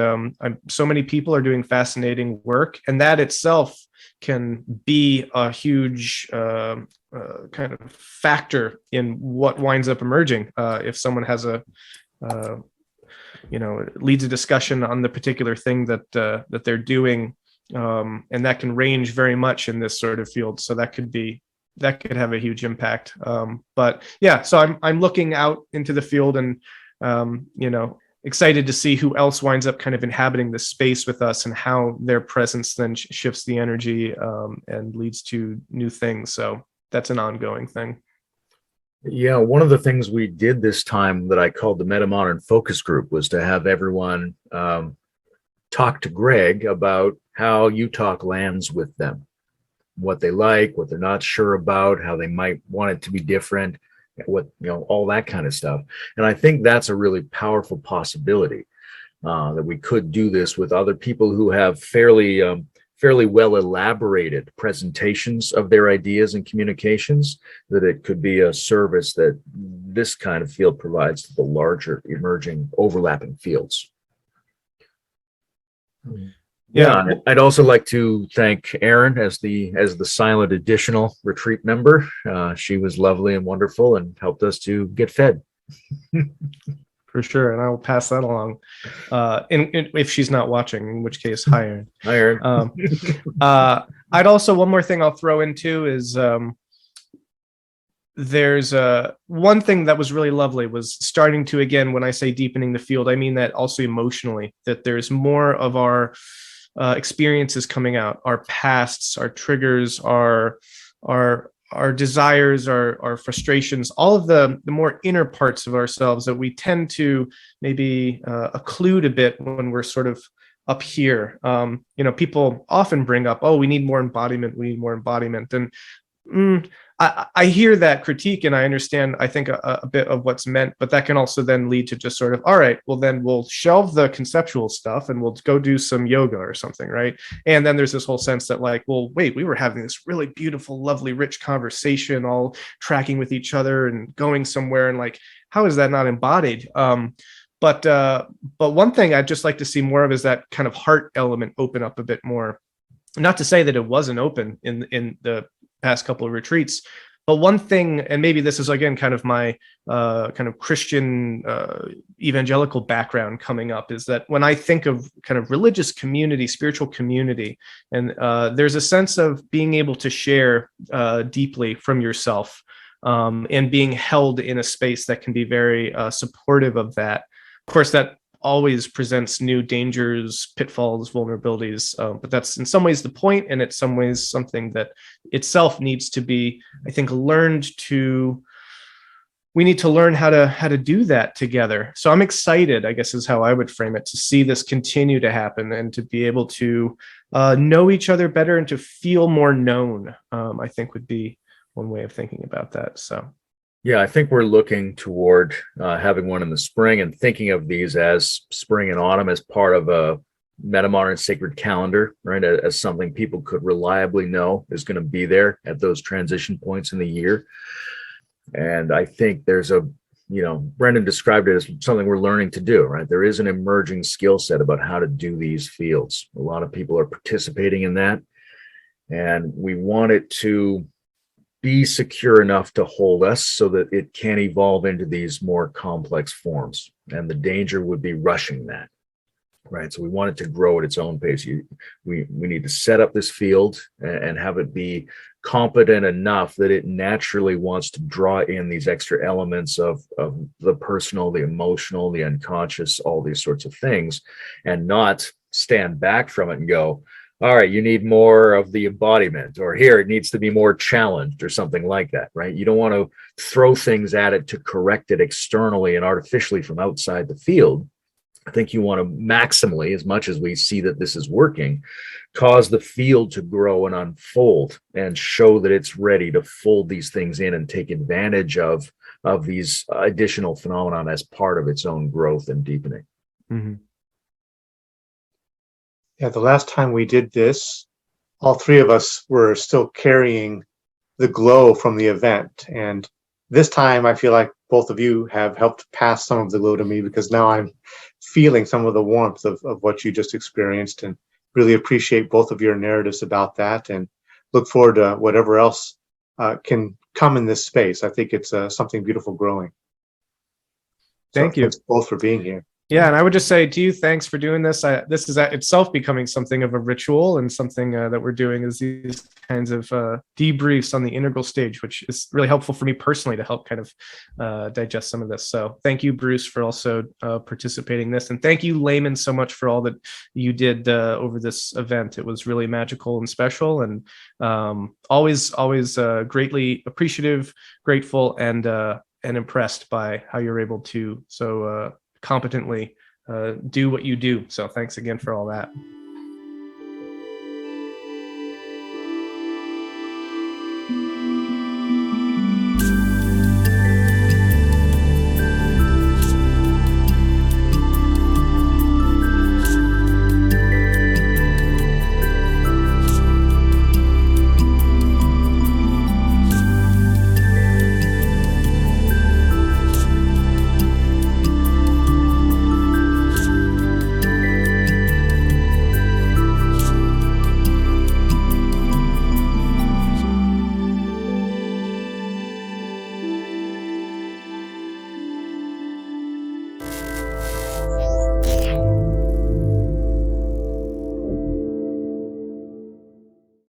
so many people are doing fascinating work, and that itself can be a huge kind of factor in what winds up emerging. If someone has leads a discussion on the particular thing that they're doing, and that can range very much in this sort of field. So that could have a huge impact. But yeah, so I'm looking out into the field, and excited to see who else winds up kind of inhabiting the space with us, and how their presence then shifts the energy and leads to new things. So that's an ongoing thing. Yeah, one of the things we did this time that I called the Metamodern Focus Group was to have everyone talk to Greg about how UTalk lands with them, what they like, what they're not sure about, how they might want it to be different, all that kind of stuff. And I think that's a really powerful possibility, that we could do this with other people who have fairly well elaborated presentations of their ideas and communications, that it could be a service that this kind of field provides to the larger emerging overlapping fields. Yeah, I'd also like to thank Erin as the silent additional retreat member. She was lovely and wonderful and helped us to get fed. For sure, and I will pass that along. If she's not watching, in which case, hi, Erin. Hi, Erin. I'd also, one more thing I'll throw into is there's one thing that was really lovely was starting to, again, when I say deepening the field, I mean that also emotionally, that there's more of our experiences coming out, our pasts, our triggers, our desires, our frustrations, all of the more inner parts of ourselves that we tend to maybe occlude a bit when we're sort of up here. People often bring up, oh, we need more embodiment, and I hear that critique, and I understand, I think, a bit of what's meant, but that can also then lead to just sort of, all right, well, then we'll shelve the conceptual stuff and we'll go do some yoga or something, right? And then there's this whole sense that, like, well, wait, we were having this really beautiful, lovely, rich conversation, all tracking with each other and going somewhere, and like, how is that not embodied? But one thing I'd just like to see more of is that kind of heart element open up a bit more. Not to say that it wasn't open in the past couple of retreats, but one thing, and maybe this is again kind of my kind of Christian evangelical background coming up, is that when I think of kind of religious community, spiritual community, and there's a sense of being able to share deeply from yourself, and being held in a space that can be very supportive of that. Of course, that always presents new dangers, pitfalls, vulnerabilities, but that's in some ways the point, and it's some ways something that itself needs to be, I think, learned to. We need to learn how to do that together. So I'm excited, I guess is how I would frame it, to see this continue to happen and to be able to know each other better and to feel more known. I think would be one way of thinking about that. So. Yeah, I think we're looking toward having one in the spring, and thinking of these as spring and autumn as part of a Metamodern sacred calendar, right? As something people could reliably know is going to be there at those transition points in the year. And I think there's Brendan described it as something we're learning to do, right? There is an emerging skill set about how to do these fields. A lot of people are participating in that, and we want it to be secure enough to hold us so that it can evolve into these more complex forms. And the danger would be rushing that. right? So we want it to grow at its own pace. We need to set up this field and have it be competent enough that it naturally wants to draw in these extra elements of the personal, the emotional, the unconscious, all these sorts of things, and not stand back from it and go, all right, you need more of the embodiment, or here it needs to be more challenged, or something like that, right? You don't want to throw things at it to correct it externally and artificially from outside the field. I think you want to maximally, as much as we see that this is working, cause the field to grow and unfold and show that it's ready to fold these things in and take advantage of these additional phenomenon as part of its own growth and deepening. Mm-hmm. Yeah, the last time we did this, all three of us were still carrying the glow from the event. And this time I feel like both of you have helped pass some of the glow to me, because now I'm feeling some of the warmth of what you just experienced, and really appreciate both of your narratives about that, and look forward to whatever else can come in this space. I think it's something beautiful growing. Thank you. Thanks both for being here. Yeah, and I would just say to you, thanks for doing this. This is itself becoming something of a ritual, and something that we're doing is these kinds of debriefs on the integral stage, which is really helpful for me personally to help kind of digest some of this. So thank you, Bruce, for also participating in this. And thank you, Layman, so much for all that you did over this event. It was really magical and special, and always greatly appreciative, grateful, and impressed by how you're able to so competently do what you do. So thanks again for all that.